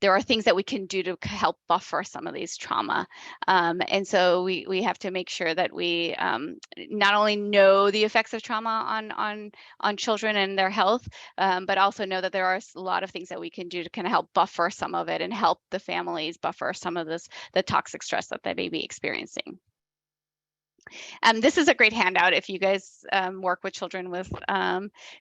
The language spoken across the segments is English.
there are things that we can do to help buffer some of these trauma. And so we have to make sure that we not only know the effects of trauma on children and their health, but also know that there are a lot of things that we can do to kind of help buffer some of it and help the families buffer some of the toxic stress that they may be experiencing. This is a great handout if you guys work with children with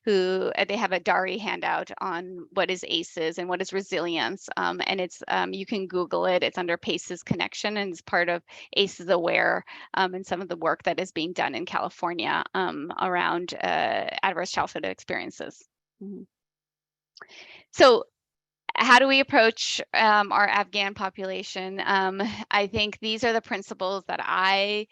who they have a DARI handout on what is ACEs and what is resilience. And it's you can Google it. It's under PACES Connection and it's part of ACEs Aware and some of the work that is being done in California around adverse childhood experiences. Mm-hmm. So how do we approach our Afghan population? I think these are the principles that I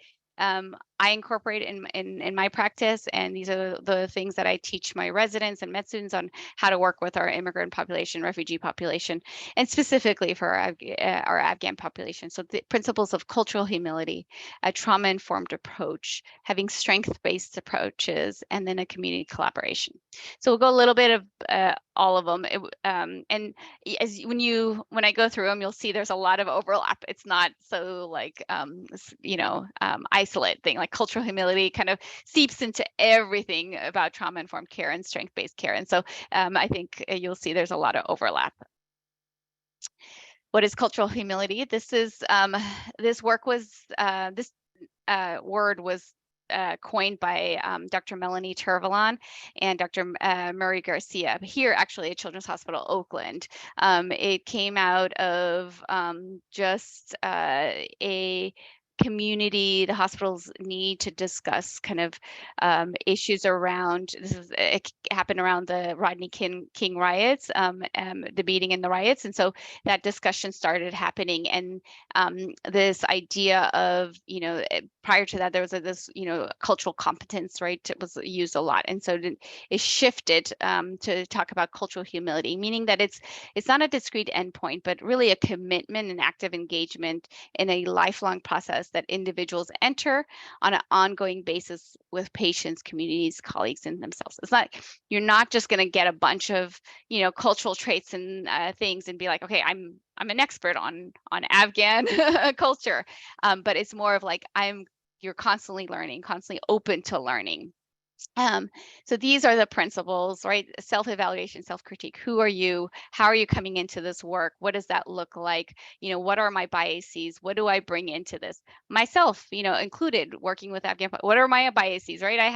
incorporate in my practice, and these are the things that I teach my residents and med students on how to work with our immigrant population, refugee population, and specifically for our Afghan population. So the principles of cultural humility, a trauma-informed approach, having strength-based approaches, and then a community collaboration. So we'll go a little bit of all of them. And as when I go through them, you'll see there's a lot of overlap. It's not so like isolate thing. Like cultural humility kind of seeps into everything about trauma-informed care and strength-based care. And so I think you'll see there's a lot of overlap. What is cultural humility? This is this work was this word was coined by Dr. Melanie Tervalon and Dr. Murray Garcia here actually at Children's Hospital Oakland. It came out of just a community, the hospitals need to discuss kind of issues around, it happened around the Rodney King riots, the beating and the riots. And so that discussion started happening. And this idea of, prior to that, there was this, cultural competence, right? It was used a lot. And so it shifted to talk about cultural humility, meaning that it's not a discrete endpoint, but really a commitment and active engagement in a lifelong process that individuals enter on an ongoing basis with patients, communities, colleagues, and themselves. It's not, you're not just going to get a bunch of, cultural traits and things and be like, okay, I'm an expert on Afghan culture. But it's more of like, you're constantly learning, constantly open to learning. So these are the principles, right? Self-evaluation, self-critique. Who are you? How are you coming into this work? What does that look like? What are my biases? What do I bring into this? Myself, included, working with Afghan. What are my biases, right? I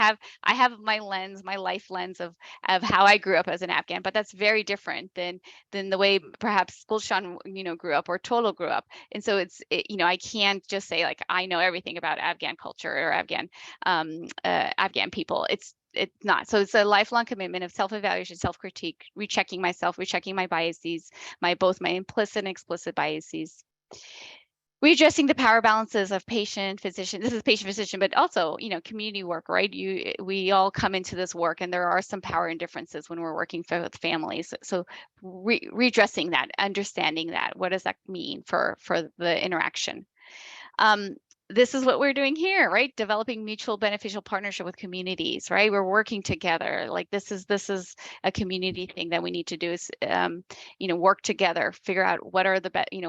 have my lens, my life lens of how I grew up as an Afghan, but that's very different than the way perhaps Gulshan, grew up or Total grew up. And so I can't just say like I know everything about Afghan culture or Afghan people. It's not. So it's a lifelong commitment of self-evaluation, self-critique, rechecking myself, rechecking my biases, both my implicit and explicit biases. Readjusting the power balances of patient, physician. This is patient, physician, but also, community work, right? We all come into this work, and there are some power indifferences when we're working with families. So redressing that, understanding that. What does that mean for the interaction? This is what we're doing here, right? Developing mutual beneficial partnership with communities, right? We're working together. Like this is a community thing that we need to do is, work together, figure out what are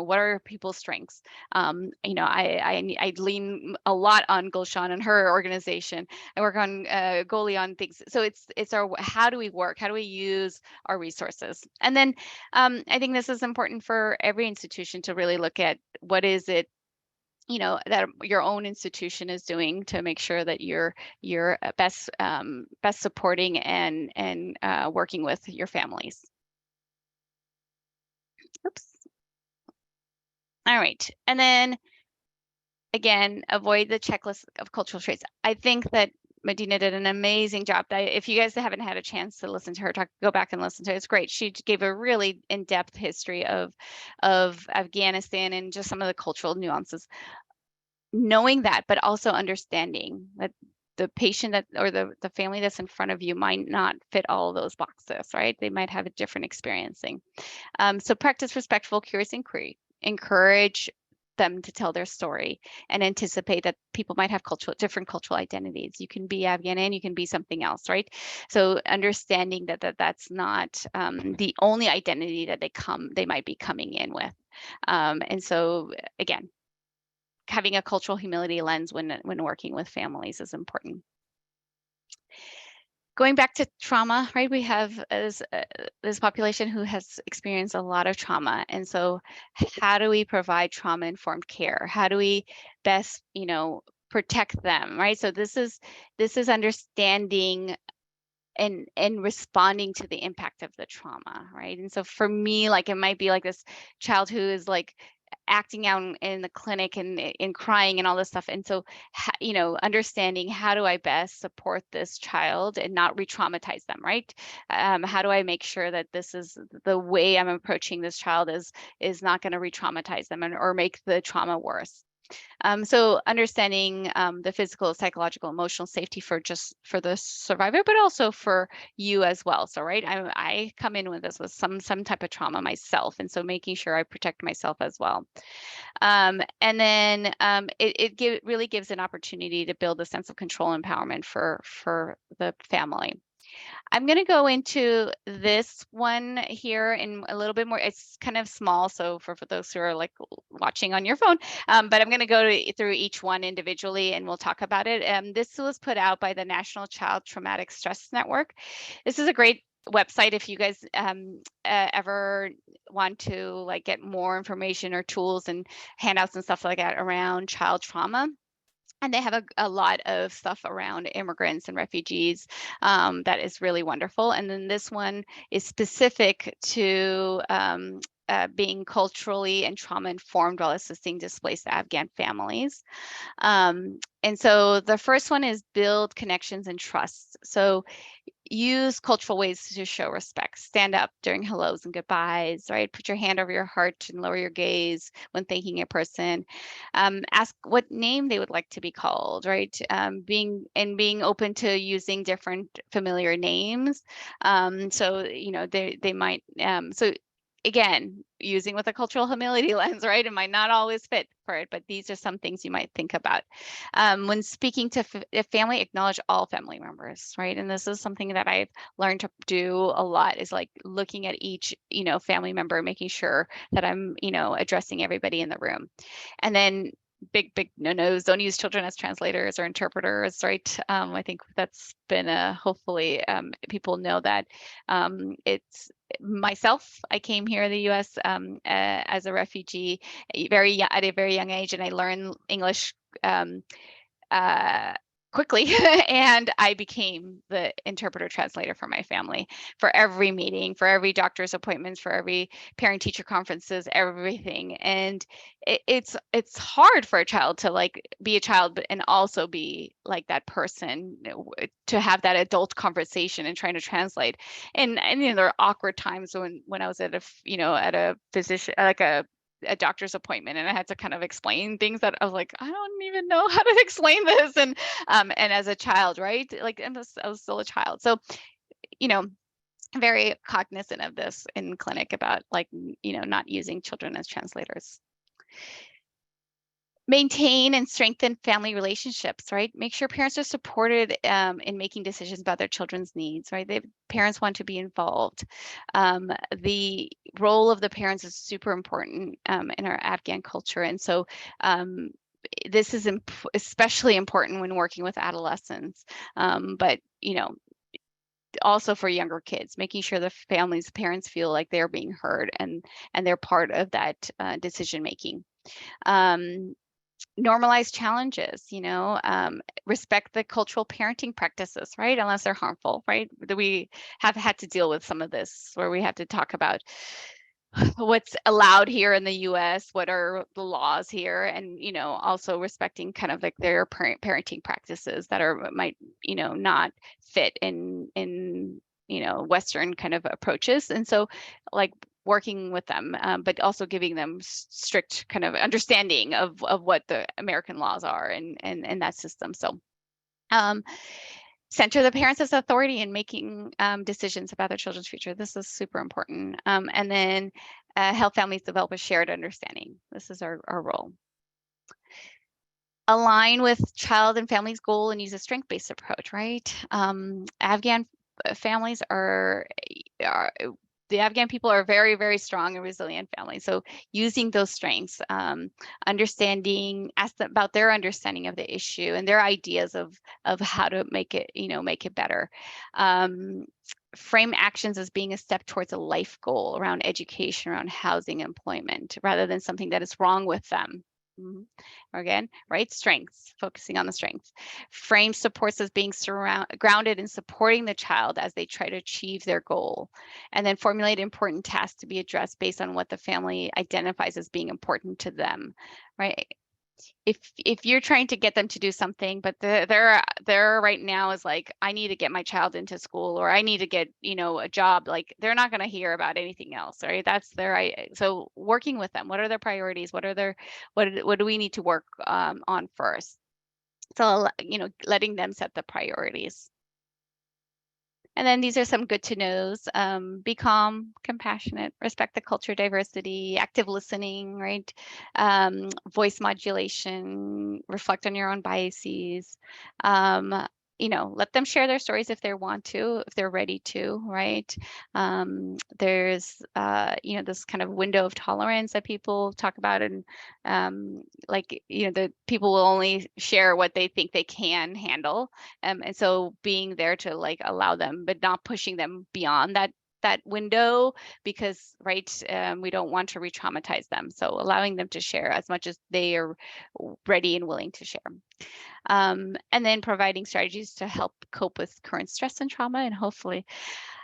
what are people's strengths. I lean a lot on Gulshan and her organization. I work on Goli on things. So it's our, how do we work? How do we use our resources? And then I think this is important for every institution to really look at what is it that your own institution is doing to make sure that you're best supporting and working with your families. Oops. All right, and then again, avoid the checklist of cultural traits. I think that Medina did an amazing job. If you guys haven't had a chance to listen to her talk, go back and listen to it. It's great. She gave a really in-depth history of Afghanistan and just some of the cultural nuances. Knowing that, but also understanding that the patient or the family that's in front of you might not fit all of those boxes, right? They might have a different experiencing. So practice respectful, curious inquiry. Encourage them to tell their story and anticipate that people might have different cultural identities. You can be Afghan and you can be something else, right? So understanding that's not the only identity that they might be coming in with. And so again, having a cultural humility lens when working with families is important. Going back to trauma, right? We have this population who has experienced a lot of trauma. And so how do we provide trauma-informed care? How do we best, protect them, right? So this is understanding and responding to the impact of the trauma, right? And so for me, like it might be like this child who is like acting out in the clinic and crying and all this stuff. And so, understanding how do I best support this child and not re-traumatize them, right? How do I make sure that this is the way I'm approaching this child is not going to re-traumatize them or make the trauma worse. So understanding the physical, psychological, emotional safety for the survivor, but also for you as well. So, right, I come in with this with some type of trauma myself, and so making sure I protect myself as well. And then it really gives an opportunity to build a sense of control and empowerment for the family. I'm going to go into this one here in a little bit more. It's kind of small, so for those who are like watching on your phone, but I'm going to go through each one individually and we'll talk about it. This was put out by the National Child Traumatic Stress Network. This is a great website if you guys ever want to like get more information or tools and handouts and stuff like that around child trauma. And they have a lot of stuff around immigrants and refugees that is really wonderful. And then this one is specific to being culturally and trauma informed while assisting displaced Afghan families. And so the first one is build connections and trust. So use cultural ways to show respect. Stand up during hellos and goodbyes, right? Put your hand over your heart and lower your gaze when thanking a person. Ask what name they would like to be called, right? Being open to using different familiar names. So, they might, so again, using with a cultural humility lens, right? It might not always fit for it, but these are some things you might think about. When speaking to family, acknowledge all family members, right? And this is something that I've learned to do a lot is like looking at each, family member, making sure that I'm, addressing everybody in the room. And then big no-nos, don't use children as translators or interpreters, right? I think that's been hopefully people know that it's myself. I came here in the U.S. As a refugee at a very young age, and I learned English quickly and I became the interpreter translator for my family for every meeting, for every doctor's appointments, for every parent teacher conferences, everything. And it's hard for a child to like be a child but and also be like that person, to have that adult conversation and trying to translate. And there are awkward times when I was at a physician, like a doctor's appointment, and I had to kind of explain things that I was like, I don't even know how to explain this. And as a child, right? Like I was still a child. So, very cognizant of this in clinic about like, not using children as translators. Maintain and strengthen family relationships, right? Make sure parents are supported in making decisions about their children's needs, right? Parents want to be involved. The role of the parents is super important in our Afghan culture. And so this is especially important when working with adolescents, but, also for younger kids, making sure the parents feel like they're being heard and they're part of that decision making. Normalize challenges, respect the cultural parenting practices, right? Unless they're harmful, right? We have had to deal with some of this where we have to talk about what's allowed here in the US, what are the laws here, and, also respecting kind of like their parenting practices that might, not fit in Western kind of approaches. And so like working with them, but also giving them strict kind of understanding of what the American laws are and that system. So center the parents as authority in making decisions about their children's future. This is super important. And then help families develop a shared understanding. This is our role. align with child and family's goal and use a strength-based approach, right? Afghan families are the Afghan people are very, very strong and resilient families. So using those strengths, ask them about their understanding of the issue and their ideas of how to make it, make it better. Frame actions as being a step towards a life goal around education, around housing, employment, rather than something that is wrong with them. Again, right? Strengths, focusing on the strengths. Frame supports as being grounded in supporting the child as they try to achieve their goal. And then formulate important tasks to be addressed based on what the family identifies as being important to them, right? If you're trying to get them to do something, but they're right now is like, I need to get my child into school, or I need to get, a job, like they're not going to hear about anything else, right? That's so working with them, what are their priorities? What do we need to work on first? So, letting them set the priorities. And then these are some good to knows. Be calm, compassionate, respect the culture diversity, active listening, right? Voice modulation, reflect on your own biases. Let them share their stories if they want to, if they're ready to, right? There's, this kind of window of tolerance that people talk about, and the people will only share what they think they can handle. And so being there to like allow them, but not pushing them beyond that window, because we don't want to re-traumatize them. So allowing them to share as much as they are ready and willing to share. And then providing strategies to help cope with current stress and trauma, and hopefully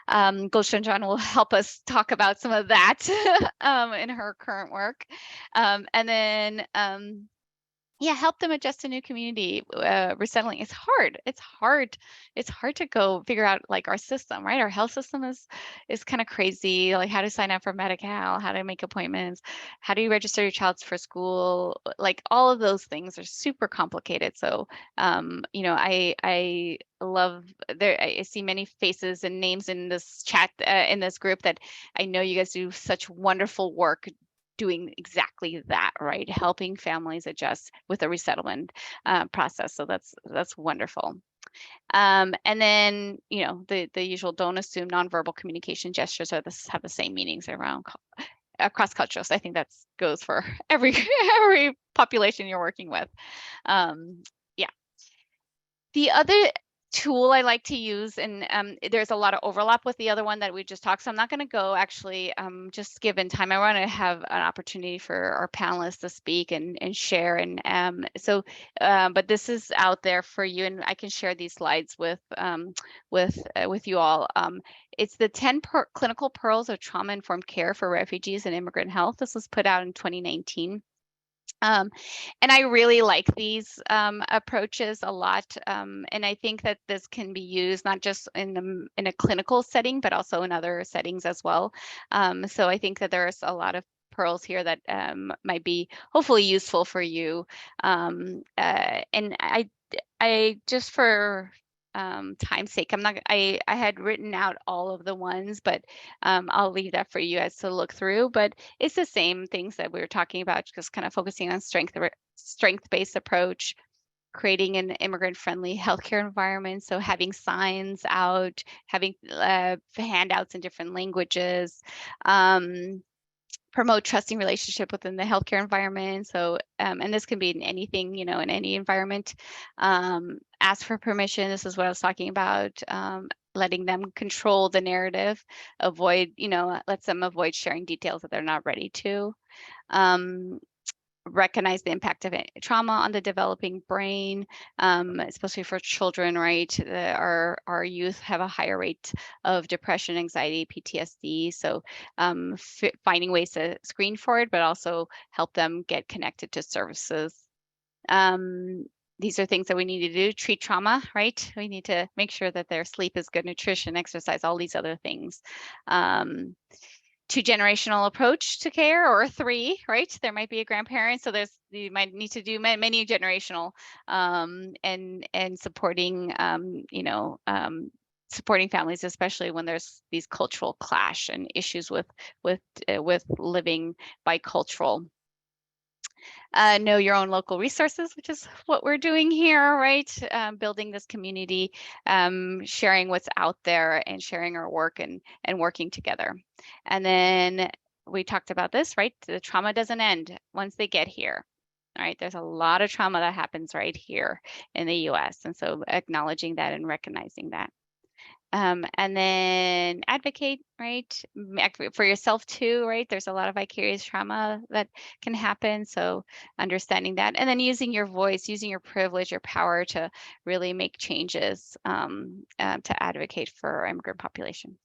Gulshan John will help us talk about some of that in her current work. And then help them adjust to new community. Resettling is hard. It's hard to go figure out like our system, right? Our health system is kind of crazy. Like how to sign up for Medi-Cal, how to make appointments, how do you register your child for school? Like all of those things are super complicated. So, I love I see many faces and names in this chat, in this group, that I know you guys do such wonderful work doing exactly that, right? Helping families adjust with the resettlement process. So that's wonderful. And then, the usual, don't assume nonverbal communication gestures have the same meanings across cultures. So I think that goes for every population you're working with. Yeah. The other tool I like to use, and there's a lot of overlap with the other one that we just talked, so I'm not going to go actually, just given time. I want to have an opportunity for our panelists to speak and share, and but this is out there for you, and I can share these slides with you all. It's the 10 clinical pearls of trauma-informed care for refugees and immigrant health. This was put out in 2019. And I really like these approaches a lot, and I think that this can be used not just in a clinical setting, but also in other settings as well. So I think that there's a lot of pearls here that might be hopefully useful for you. And I just for time's sake, I had written out all of the ones, but I'll leave that for you guys to look through. But it's the same things that we were talking about, just kind of focusing on strength-based approach, creating an immigrant-friendly healthcare environment. So having signs out, having handouts in different languages, promote trusting relationship within the healthcare environment. So, and this can be in anything, in any environment. Ask for permission. This is what I was talking about. Letting them control the narrative, lets them avoid sharing details that they're not ready to. Recognize the impact of trauma on the developing brain, especially for children, right? Our youth have a higher rate of depression, anxiety, PTSD. So finding ways to screen for it, but also help them get connected to services. These are things that we need to do. Treat trauma, right? We need to make sure that their sleep is good, nutrition, exercise, all these other things. 2-generational approach to care, or 3, right? There might be a grandparent, so you might need to do many generational, and supporting, supporting families, especially when there's these cultural clash and issues with living bicultural. Know your own local resources, which is what we're doing here, right? Building this community, sharing what's out there and sharing our work and working together. And then we talked about this, right? The trauma doesn't end once they get here. All right, there's a lot of trauma that happens right here in the US. And so acknowledging that and recognizing that. And then advocate, right? Advocate for yourself too, right? There's a lot of vicarious trauma that can happen. So understanding that, and then using your voice, using your privilege, your power to really make changes to advocate for our immigrant population.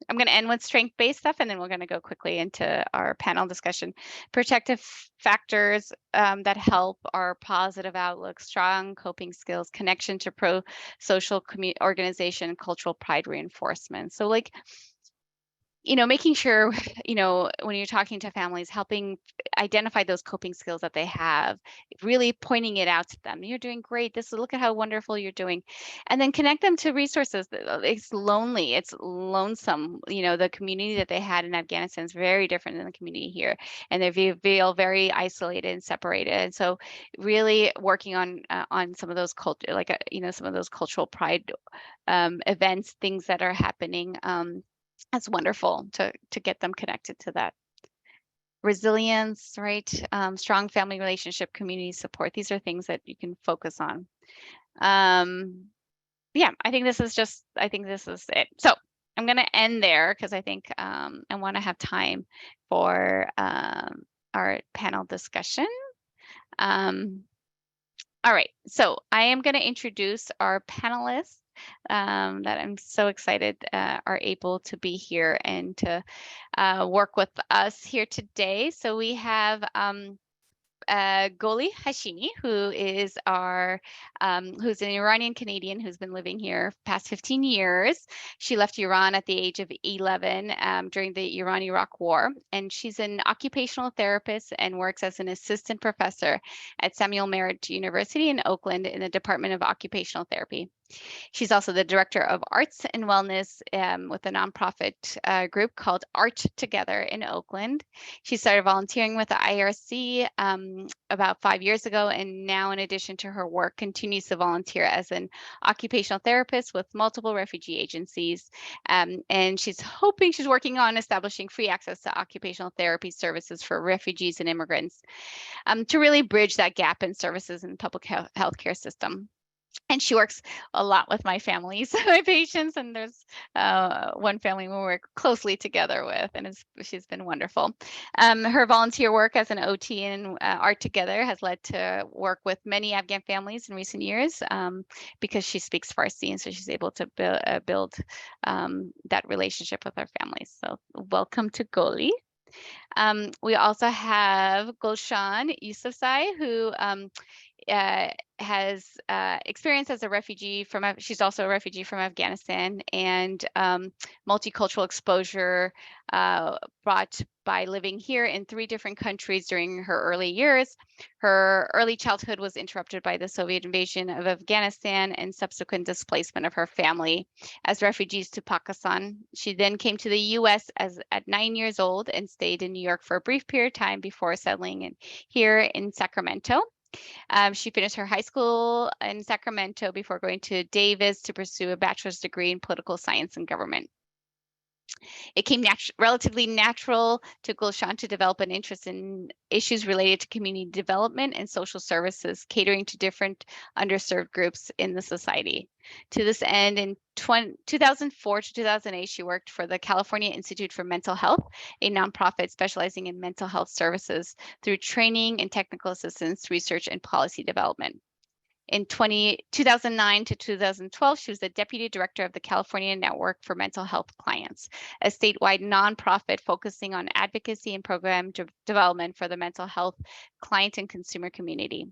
I'm going to end with strength-based stuff, and then we're going to go quickly into our panel discussion. Protective factors that help are positive outlook, strong coping skills, connection to pro-social organization, cultural pride reinforcement. So like, making sure, when you're talking to families, helping identify those coping skills that they have, really pointing it out to them. You're doing great. Look at how wonderful you're doing. And then connect them to resources. It's lonely. It's lonesome. The community that they had in Afghanistan is very different than the community here. And they feel very isolated and separated. And so really working on some of those some of those cultural pride events, things that are happening. That's wonderful to get them connected to that. Resilience, right? Strong family relationship, community support. These are things that you can focus on. Yeah, I think this is it. So I'm going to end there because I think I want to have time for our panel discussion. All right, so I am going to introduce our panelists that I'm so excited are able to be here and to work with us here today. So we have Goli Hashimi, who is who's an Iranian Canadian who's been living here past 15 years. She left Iran at the age of 11 during the Iran-Iraq War, and she's an occupational therapist and works as an assistant professor at Samuel Merritt University in Oakland in the Department of Occupational Therapy. She's also the director of arts and wellness with a nonprofit group called Art Together in Oakland. She started volunteering with the IRC about 5 years ago, and now, in addition to her work, continues to volunteer as an occupational therapist with multiple refugee agencies. And she's working on establishing free access to occupational therapy services for refugees and immigrants to really bridge that gap in services in the public healthcare system. And she works a lot with my families, my patients, and there's one family we work closely together with, and she's been wonderful. Her volunteer work as an OT and Art Together has led to work with many Afghan families in recent years because she speaks Farsi, and so she's able to build that relationship with our families. So welcome to Goli. We also have Gulshan Yousafzai, who has experience as a refugee she's also a refugee from Afghanistan, and multicultural exposure brought by living here in 3 different countries during her early years. Her early childhood was interrupted by the Soviet invasion of Afghanistan and subsequent displacement of her family as refugees to Pakistan. She then came to the US at 9 years old and stayed in New York for a brief period of time before settling here in Sacramento. She finished her high school in Sacramento before going to Davis to pursue a bachelor's degree in political science and government. It came relatively natural to Gulshan to develop an interest in issues related to community development and social services, catering to different underserved groups in the society. To this end, in 2004 to 2008, she worked for the California Institute for Mental Health, a nonprofit specializing in mental health services through training and technical assistance, research, and policy development. In 2009 to 2012, she was the deputy director of the California Network for Mental Health Clients, a statewide nonprofit focusing on advocacy and program development for the mental health client and consumer community.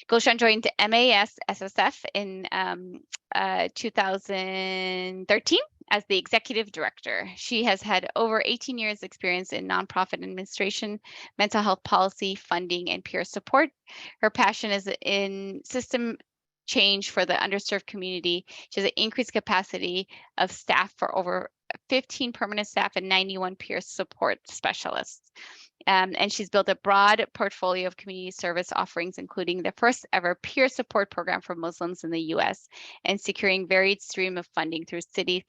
Gulshan joined MAS SSF in 2013 as the executive director. She has had over 18 years experience in nonprofit administration, mental health policy, funding, and peer support. Her passion is in system change for the underserved community. She has an increased capacity of staff for over 15 permanent staff and 91 peer support specialists. And she's built a broad portfolio of community service offerings, including the first ever peer support program for Muslims in the U.S. and securing varied stream of funding through city,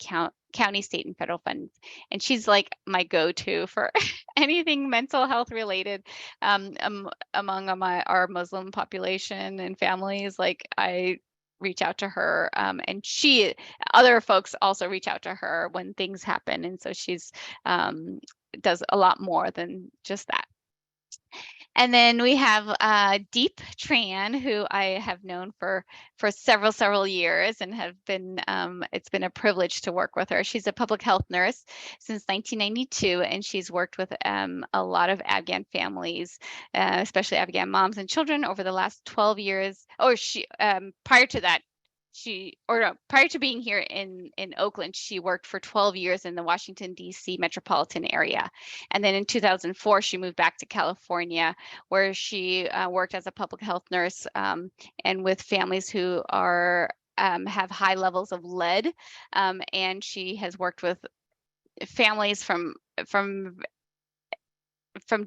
county, state, and federal funds. And she's like my go-to for anything mental health related among our Muslim population and families. Like I reach out to her, and other folks also reach out to her when things happen. And so she's does a lot more than just that. And then we have Deep Tran, who I have known for several years and have been, it's been a privilege to work with her. She's a public health nurse since 1992, and she's worked with a lot of Afghan families, especially Afghan moms and children over the last 12 years. Or prior to that, prior to being here in Oakland, she worked for 12 years in the Washington, D.C. metropolitan area. And then in 2004, she moved back to California, where she worked as a public health nurse and with families who have high levels of lead. And she has worked with families from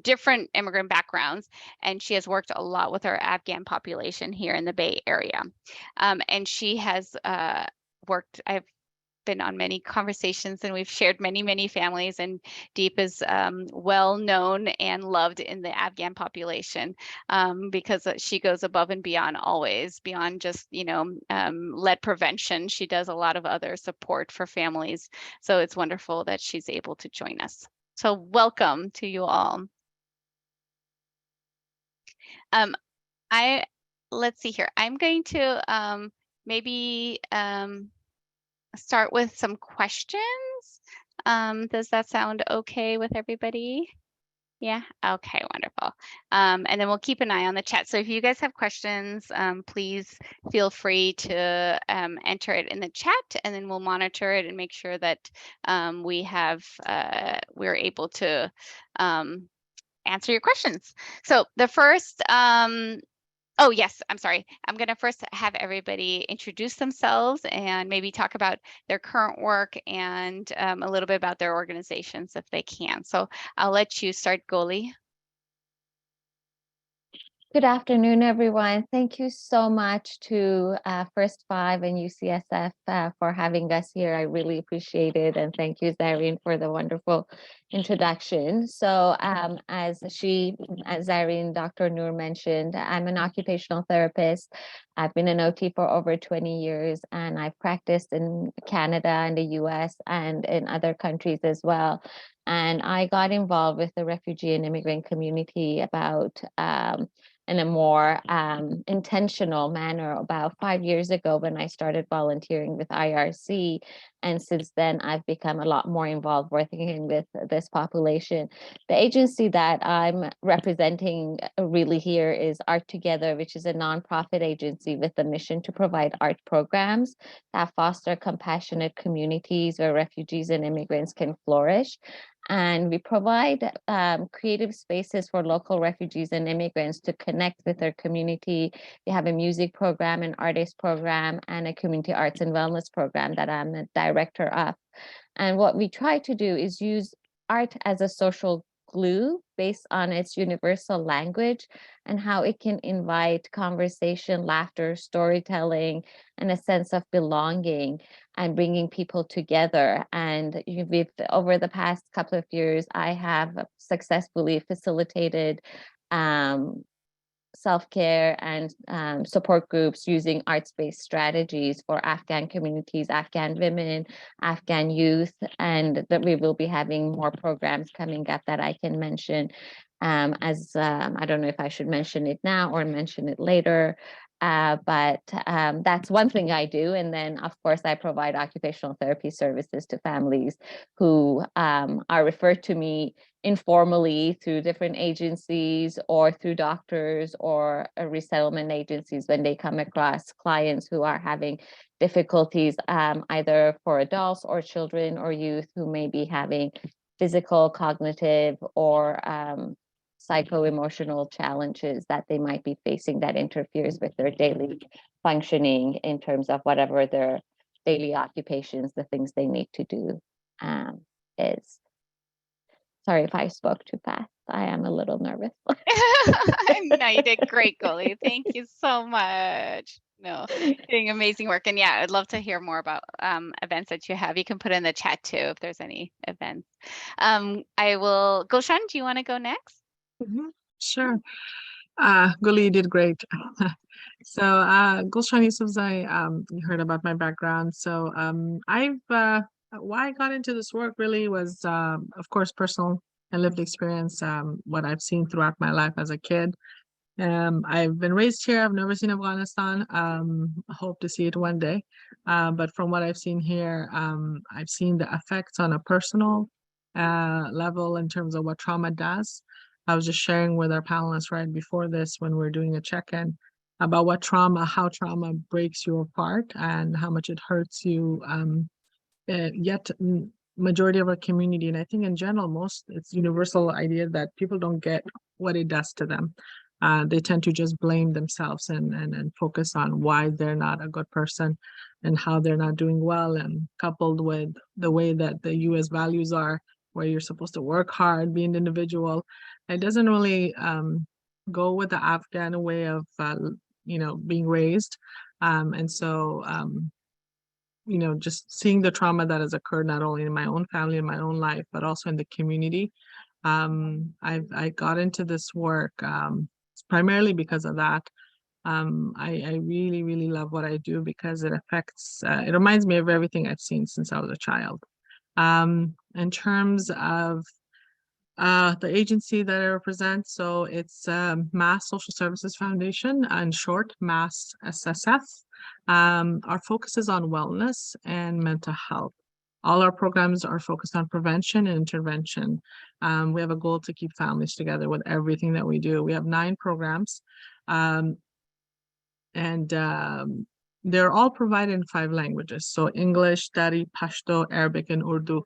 different immigrant backgrounds, and she has worked a lot with our Afghan population here in the Bay Area. And she has I've been on many conversations, and we've shared many families, and Deep is well known and loved in the Afghan population because she goes above and beyond, always beyond just lead prevention. She does a lot of other support for families, so it's wonderful that she's able to join us. So welcome to you all. Let's see here. I'm going to maybe start with some questions. Does that sound okay with everybody? Yeah. Okay, wonderful. And then we'll keep an eye on the chat. So if you guys have questions, please feel free to enter it in the chat, and then we'll monitor it and make sure that we're able to answer your questions. So the first, oh yes, I'm sorry. I'm going to first have everybody introduce themselves and maybe talk about their current work and a little bit about their organizations if they can. So I'll let you start, Goli. Good afternoon, everyone. Thank you so much to First Five and UCSF for having us here. I really appreciate it. And thank you, Zarin, for the wonderful introduction. So as Zarin, Dr. Noor mentioned, I'm an occupational therapist. I've been an OT for over 20 years, and I've practiced in Canada and the US and in other countries as well. And I got involved with the refugee and immigrant community about in a more intentional manner about 5 years ago when I started volunteering with IRC. And since then, I've become a lot more involved working with this population. The agency that I'm representing really here is Art Together, which is a nonprofit agency with the mission to provide art programs that foster compassionate communities where refugees and immigrants can flourish. And we provide creative spaces for local refugees and immigrants to connect with their community. We have a music program, an artist program, and a community arts and wellness program that I'm the director of. And what we try to do is use art as a social glue based on its universal language and how it can invite conversation, laughter, storytelling, and a sense of belonging and bringing people together. And over the past couple of years, I have successfully facilitated self-care and support groups using arts-based strategies for Afghan communities, Afghan women, Afghan youth, and that we will be having more programs coming up that I can mention. I don't know if I should mention it now or mention it later. But that's one thing I do. And then, of course, I provide occupational therapy services to families who are referred to me informally through different agencies or through doctors or resettlement agencies when they come across clients who are having difficulties, either for adults or children or youth who may be having physical, cognitive, or psycho-emotional challenges that they might be facing that interferes with their daily functioning in terms of whatever their daily occupations, the things they need to do is. Sorry if I spoke too fast. I am a little nervous. No, you did great, Goldie. Thank you so much. No, doing amazing work. And yeah, I'd love to hear more about events that you have. You can put in the chat too if there's any events. I will, Gulshan, do you want to go next? Sure. Guli did great. So Gulshan Yousafzai, you heard about my background. So why I got into this work really was, of course, personal and lived experience, what I've seen throughout my life as a kid. I've been raised here. I've never seen Afghanistan. I hope to see it one day. But from what I've seen here, I've seen the effects on a personal level in terms of what trauma does. I was just sharing with our panelists right before this when we we're doing a check-in about what how trauma breaks you apart and how much it hurts you. Yet majority of our community, and I think in general, it's universal idea that people don't get what it does to them. They tend to just blame themselves and focus on why they're not a good person and how they're not doing well, and coupled with the way that the US values are, where you're supposed to work hard, be an individual. It doesn't really go with the Afghan way of being raised. And so just seeing the trauma that has occurred not only in my own family, in my own life, but also in the community. I got into this work primarily because of that. I really, really love what I do because it affects, it reminds me of everything I've seen since I was a child. In terms of the agency that I represent, so it's Mass Social Services Foundation, in short, Mass SSF. Our focus is on wellness and mental health. All our programs are focused on prevention and intervention. We have a goal to keep families together with everything that we do. We have 9 programs, and they're all provided in 5 languages. So English, Dari, Pashto, Arabic, and Urdu.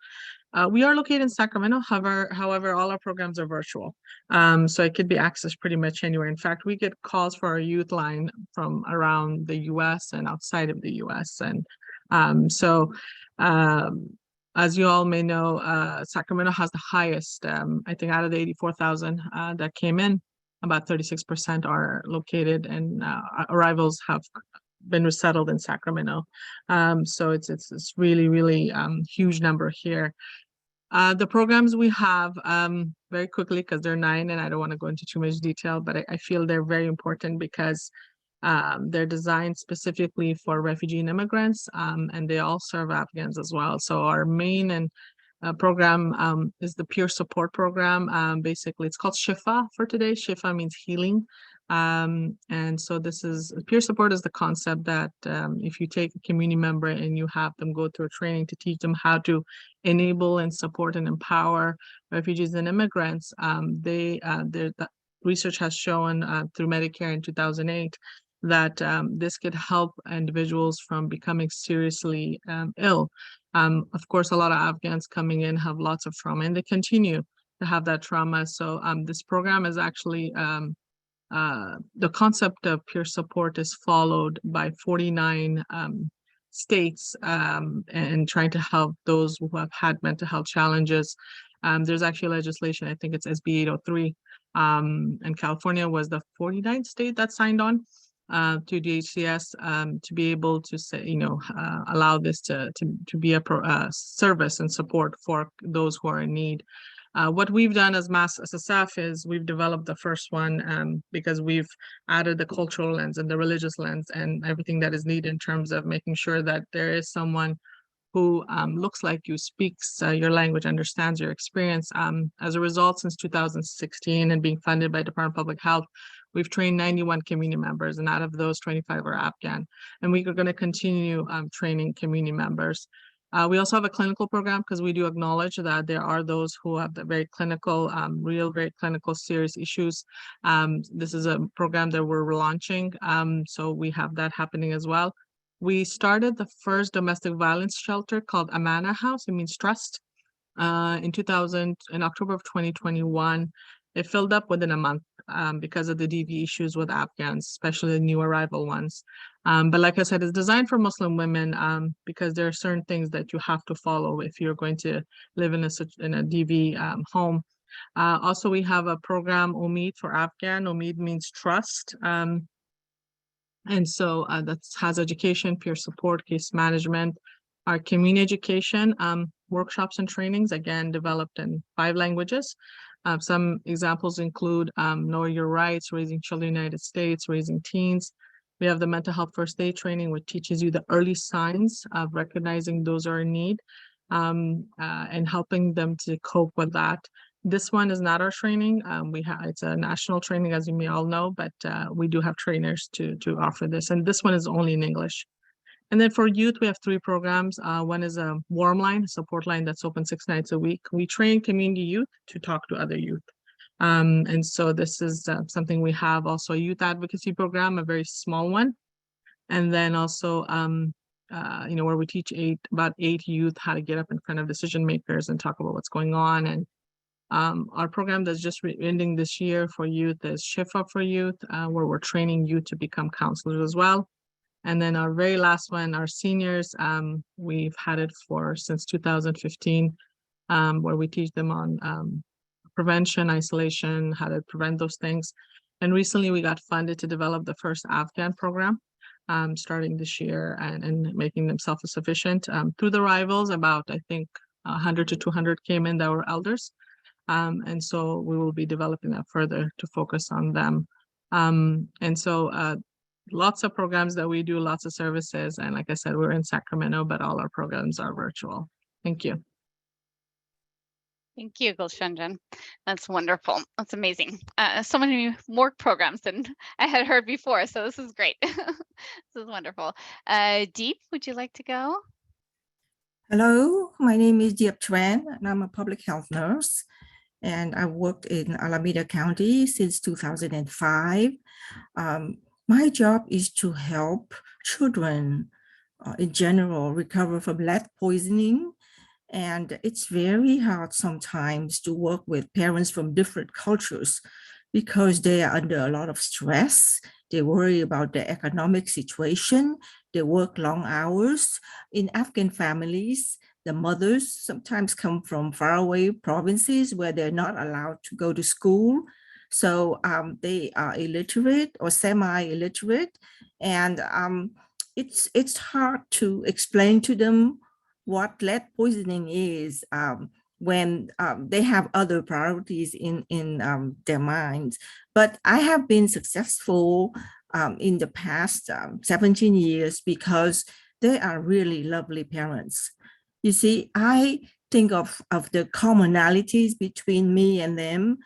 We are located in Sacramento. However, all our programs are virtual. So it could be accessed pretty much anywhere. In fact, we get calls for our youth line from around the US and outside of the US. And as you all may know, Sacramento has the highest, I think out of the 84,000 that came in, about 36% are located, and arrivals have been resettled in Sacramento. So it's really, really huge number here. The programs we have, very quickly, because they're 9 and I don't want to go into too much detail, but I feel they're very important because they're designed specifically for refugee and immigrants, and they all serve Afghans as well. So our main program is the peer support program. Basically, it's called Shifa for today. Shifa means healing. And so this is peer support is the concept that if you take a community member and you have them go through a training to teach them how to enable and support and empower refugees and immigrants, the research has shown through Medicare in 2008 that this could help individuals from becoming seriously ill. Of course, a lot of Afghans coming in have lots of trauma, and they continue to have that trauma. So this program is actually the concept of peer support is followed by 49 states and trying to help those who have had mental health challenges. There's actually legislation, I think it's SB 803, and California was the 49th state that signed on to DHCS to be able to say, allow this to be a service and support for those who are in need. What we've done as Mass SSF is we've developed the first one because we've added the cultural lens and the religious lens and everything that is needed in terms of making sure that there is someone who looks like you, speaks your language, understands your experience. As a result, since 2016 and being funded by Department of Public Health, we've trained 91 community members, and out of those, 25 are Afghan. And we are going to continue training community members. We also have a clinical program because we do acknowledge that there are those who have the very clinical, very clinical serious issues. This is a program that we're launching, so we have that happening as well. We started the first domestic violence shelter called Amana House. It means trust. In October of 2021. It filled up within a month. because of the DV issues with Afghans, especially the new arrival ones. But like I said, it's designed for Muslim women because there are certain things that you have to follow if you're going to live in a DV home. Also, we have a program, Omid, for Afghan. Omid means trust. And so that has education, peer support, case management, our community education, workshops and trainings, again, developed in 5 languages. Some examples include Know Your Rights, Raising Children in the United States, Raising Teens. We have the mental health first aid training, which teaches you the early signs of recognizing those are in need and helping them to cope with that. This one is not our training. It's a national training, as you may all know, but we do have trainers to offer this. And this one is only in English. And then for youth, we have 3 programs. One is a warm line, support line that's open 6 nights a week. We train community youth to talk to other youth. And so this is something we have. Also a youth advocacy program, a very small one. And then also, where we teach about 8 youth how to get up in front of decision makers and talk about what's going on. And our program that's just ending this year for youth is Shift Up for Youth, where we're training youth to become counselors as well. And then our very last one, our seniors, we've had it since 2015, where we teach them on prevention, isolation, how to prevent those things. And recently we got funded to develop the first Afghan program, starting this year and making them self-sufficient. Through the arrivals, about, I think, 100 to 200 came in that were elders. And so we will be developing that further to focus on them. And so lots of programs that we do, lots of services. And like I said, we're in Sacramento, but all our programs are virtual. Thank you. Thank you, Gulshanjan. That's wonderful. That's amazing. So many more programs than I had heard before. So this is great. This is wonderful. Deep, would you like to go? Hello, my name is Diep Tran, and I'm a public health nurse. And I worked in Alameda County since 2005. My job is to help children in general recover from lead poisoning. And it's very hard sometimes to work with parents from different cultures because they are under a lot of stress. They worry about their economic situation. They work long hours. In Afghan families, the mothers sometimes come from faraway provinces where they're not allowed to go to school. So they are illiterate or semi-illiterate. And it's hard to explain to them what lead poisoning is when they have other priorities in their minds. But I have been successful in the past 17 years because they are really lovely parents. You see, I think of the commonalities between me and them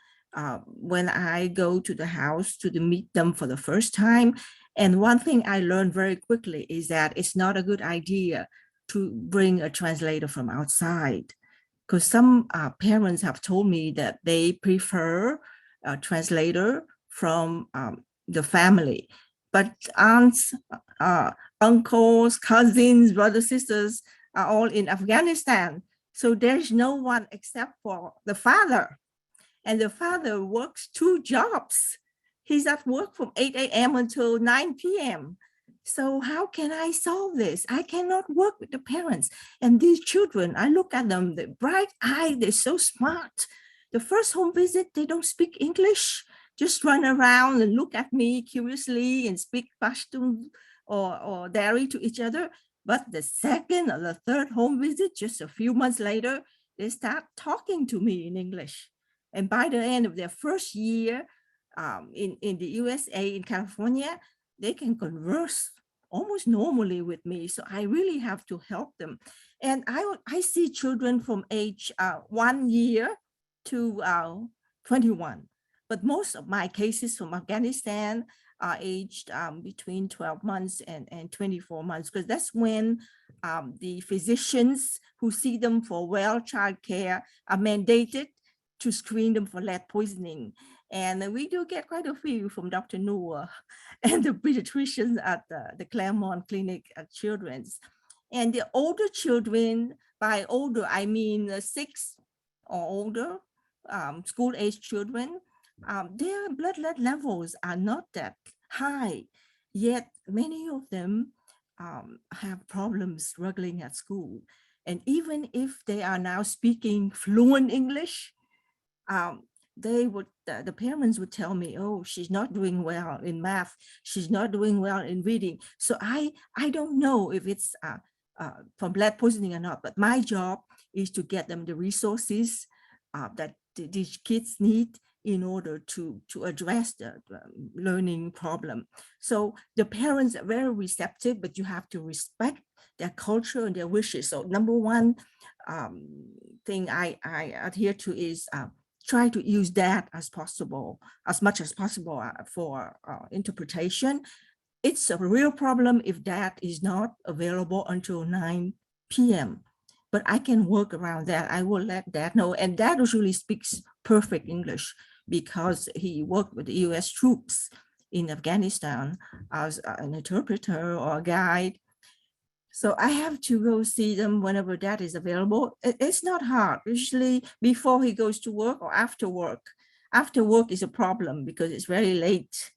when I go to the house to meet them for the first time. And one thing I learned very quickly is that it's not a good idea to bring a translator from outside, because some parents have told me that they prefer a translator from the family. But aunts, uncles, cousins, brothers, sisters are all in Afghanistan. So there's no one except for the father. And the father works 2 jobs. He's at work from 8 a.m. until 9 p.m. So how can I solve this? I cannot work with the parents. And these children, I look at them, they're bright-eyed, they're so smart. The first home visit, they don't speak English, just run around and look at me curiously and speak Pashtun or Dari to each other. But the second or the third home visit, just a few months later, they start talking to me in English. And by the end of their first year in the USA, in California, they can converse almost normally with me. So I really have to help them. And I see children from age 1 year to 21. But most of my cases from Afghanistan are aged between 12 months and 24 months, because that's when the physicians who see them for well child care are mandated to screen them for lead poisoning. And we do get quite a few from Dr. Noor and the pediatricians at the Claremont Clinic at Children's. And the older children, by older, I mean 6 or older, school-age children, their blood lead levels are not that high, yet many of them have problems struggling at school. And even if they are now speaking fluent English, they would, the parents would tell me, oh, she's not doing well in math, she's not doing well in reading. So I don't know if it's from lead poisoning or not, but my job is to get them the resources that these kids need in order to address the learning problem. So the parents are very receptive, but you have to respect their culture and their wishes. So number one thing I adhere to is try to use that as much as possible for interpretation. It's a real problem if that is not available until 9 p.m. But I can work around that. I will let Dad know. And Dad usually speaks perfect English because he worked with the US troops in Afghanistan as an interpreter or a guide. So I have to go see them whenever that is available. It's not hard, usually before he goes to work or after work. After work is a problem because it's very late.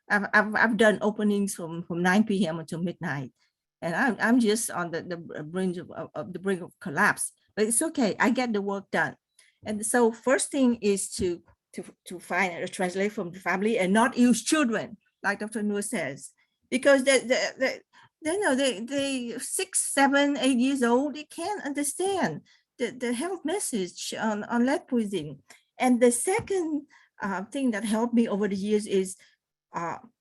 I've done openings from 9 p.m. until midnight. And I'm just on the brink of collapse, but it's okay. I get the work done. And so first thing is to find a translator from the family and not use children, like Dr. Noor says, because they 6, 7, 8 years old, they can't understand the health message on lead poisoning. And the second thing that helped me over the years is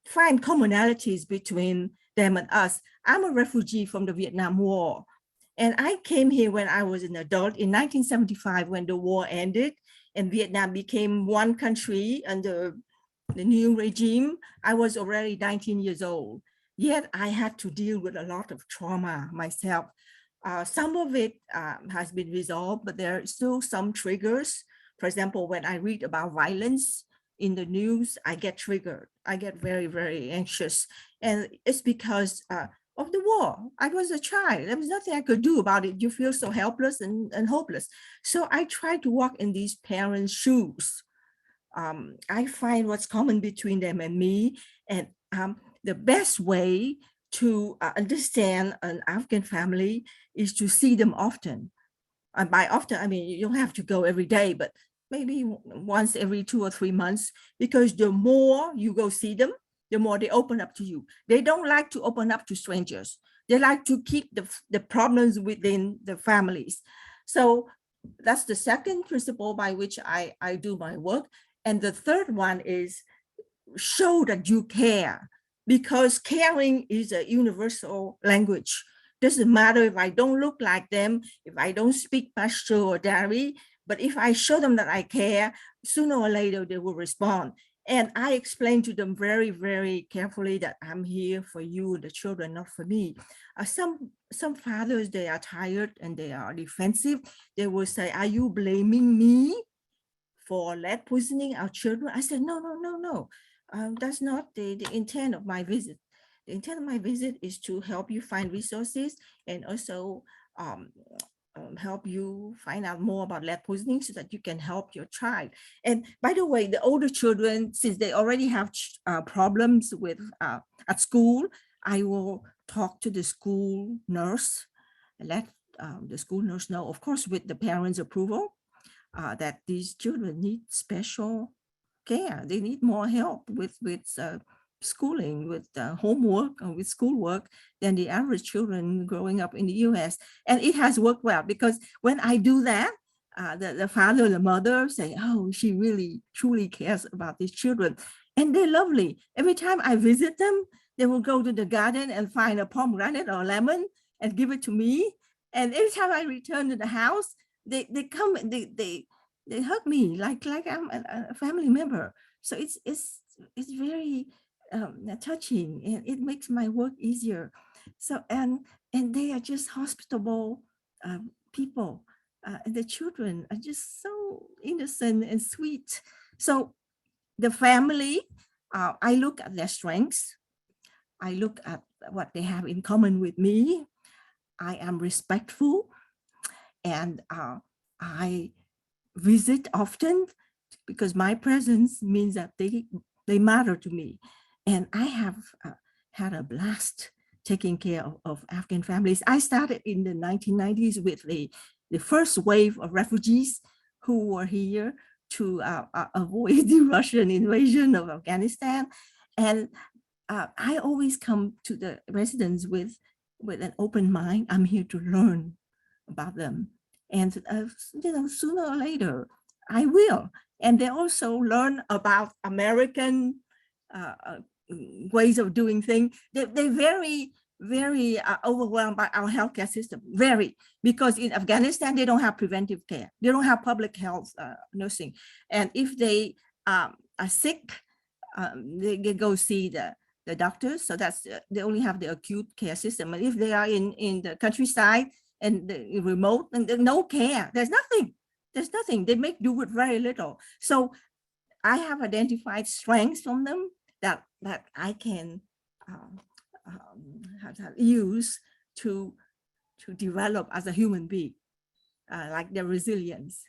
find commonalities between them and us. I'm a refugee from the Vietnam War, and I came here when I was an adult in 1975 when the war ended and Vietnam became one country under the new regime. I was already 19 years old. Yet I had to deal with a lot of trauma myself. Some of it has been resolved, but there are still some triggers. For example, when I read about violence in the news, I get triggered. I get very, very anxious. And it's because of the war. I was a child. There was nothing I could do about it. You feel so helpless and hopeless. So I try to walk in these parents' shoes. I find what's common between them and me. And the best way to understand an Afghan family is to see them often. And by often, I mean, you don't have to go every day, but maybe once every 2 or 3 months, because the more you go see them, the more they open up to you. They don't like to open up to strangers. They like to keep the problems within the families. So that's the second principle by which I do my work. And the third one is show that you care, because caring is a universal language. Doesn't matter if I don't look like them, if I don't speak Pashto or Dari, but if I show them that I care, sooner or later they will respond. And I explain to them very, very carefully that I'm here for you, the children, not for me. Some fathers, they are tired and they are defensive. They will say, are you blaming me for lead poisoning our children? I said, no. That's not the intent of my visit. The intent of my visit is to help you find resources and also help you find out more about lead poisoning so that you can help your child. And by the way, the older children, since they already have problems with at school, I will talk to the school nurse and let the school nurse know, of course, with the parents' approval, that these children need special care. They need more help with schooling, with homework, and with schoolwork than the average children growing up in the US. And it has worked well, because when I do that, the father, the mother say, oh, she really, truly cares about these children. And they're lovely. Every time I visit them, they will go to the garden and find a pomegranate or a lemon and give it to me. And every time I return to the house, they come and they hug me like I'm a family member. So it's very touching, and it makes my work easier. So and they are just hospitable people. And the children are just so innocent and sweet. So the family, I look at their strengths. I look at what they have in common with me. I am respectful, and I visit often. because my presence means that they matter to me. And I have had a blast taking care of Afghan families. I started in the 1990s with the first wave of refugees who were here to avoid the Russian invasion of Afghanistan. And I always come to the residents with an open mind. I'm here to learn about them. And sooner or later, I will. And they also learn about American ways of doing things. They're very, very overwhelmed by our healthcare system, very, because in Afghanistan, they don't have preventive care. They don't have public health nursing. And if they are sick, they go see the doctors. So that's, they only have the acute care system. And if they are in the countryside and the remote, and there's no care, there's nothing. There's nothing. They make do with very little. So I have identified strengths from them that I can use to develop as a human being, like their resilience.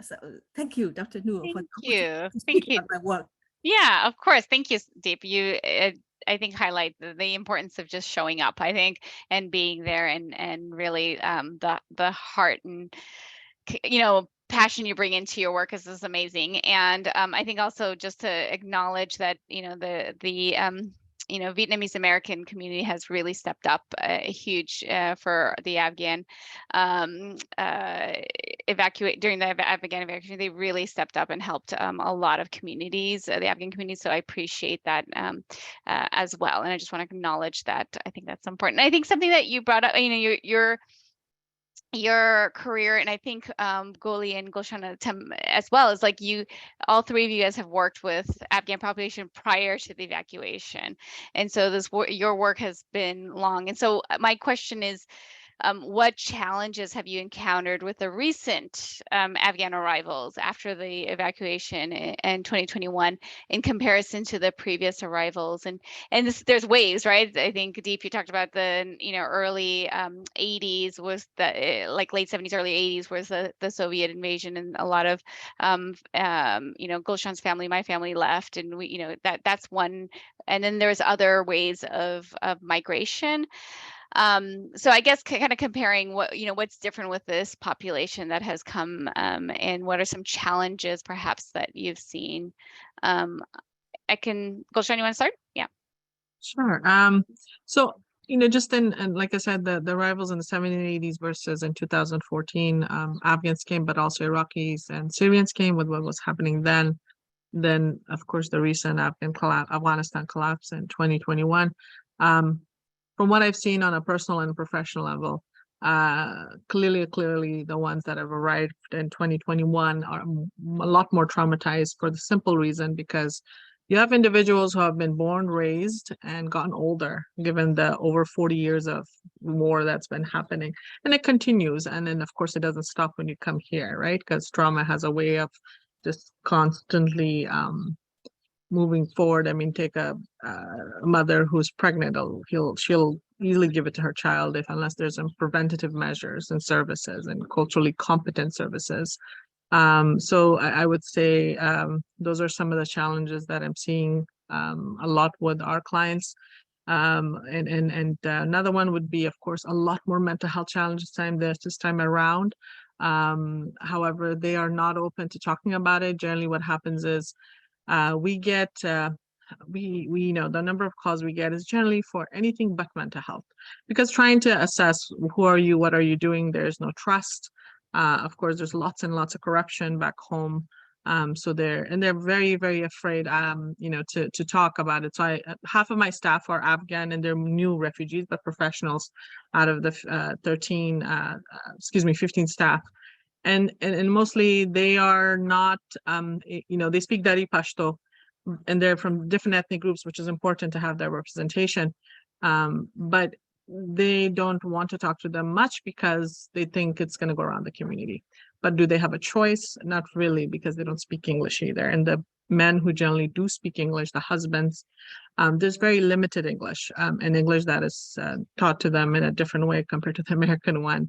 So thank you, Dr. Noor, for Thank you. my work. Yeah, of course. Thank you, Deep. You, I think, highlight the importance of just showing up, I think, and being there, and really the heart and, passion you bring into your work is amazing. And I think also just to acknowledge that, the Vietnamese American community has really stepped up huge for the Afghan during the Afghan evacuation. They really stepped up and helped a lot of communities, the Afghan community. So I appreciate that as well. And I just want to acknowledge that. I think that's important. And I think something that you brought up, your career, and I think Goli and Gulshan as well, is like all three of you guys have worked with Afghan population prior to the evacuation, and so your work has been long. And so my question is, what challenges have you encountered with the recent Afghan arrivals after the evacuation in 2021 in comparison to the previous arrivals? And there's waves, right? I think, Deep, you talked about the early 80s was like late 70s, early 80s was the Soviet invasion, and a lot of Gulshan's family, my family left, and that's one. And then there's other ways of migration. So I guess kind of comparing what's different with this population that has come, and what are some challenges perhaps that you've seen. Gulshan, you want to start? Yeah. Sure. So, just and like I said, the arrivals in the 70s and 80s versus in 2014, Afghans came, but also Iraqis and Syrians came with what was happening then. Then, of course, the recent Afghanistan collapse in 2021. From what I've seen on a personal and professional level, clearly the ones that have arrived in 2021 are a lot more traumatized, for the simple reason because you have individuals who have been born, raised, and gotten older, given the over 40 years of war that's been happening. And it continues. And then, of course, it doesn't stop when you come here, right? Because trauma has a way of just constantly moving forward. I mean, take a mother who's pregnant, she'll easily give it to her child unless there's some preventative measures and services and culturally competent services. So I would say those are some of the challenges that I'm seeing a lot with our clients. And another one would be, of course, a lot more mental health challenges this time around. However, they are not open to talking about it. Generally, what happens is we get we know the number of calls we get is generally for anything but mental health, because trying to assess who are you, what are you doing, there's no trust. Of course, there's lots and lots of corruption back home. So they're very, very afraid, to talk about it. So half of my staff are Afghan, and they're new refugees, but professionals out of the 15 staff. And mostly they are not, they speak Dari Pashto, and they're from different ethnic groups, which is important to have that representation. But they don't want to talk to them much because they think it's going to go around the community. But do they have a choice? Not really, because they don't speak English either. And the men who generally do speak English, the husbands, there's very limited English, and English that is taught to them in a different way compared to the American one.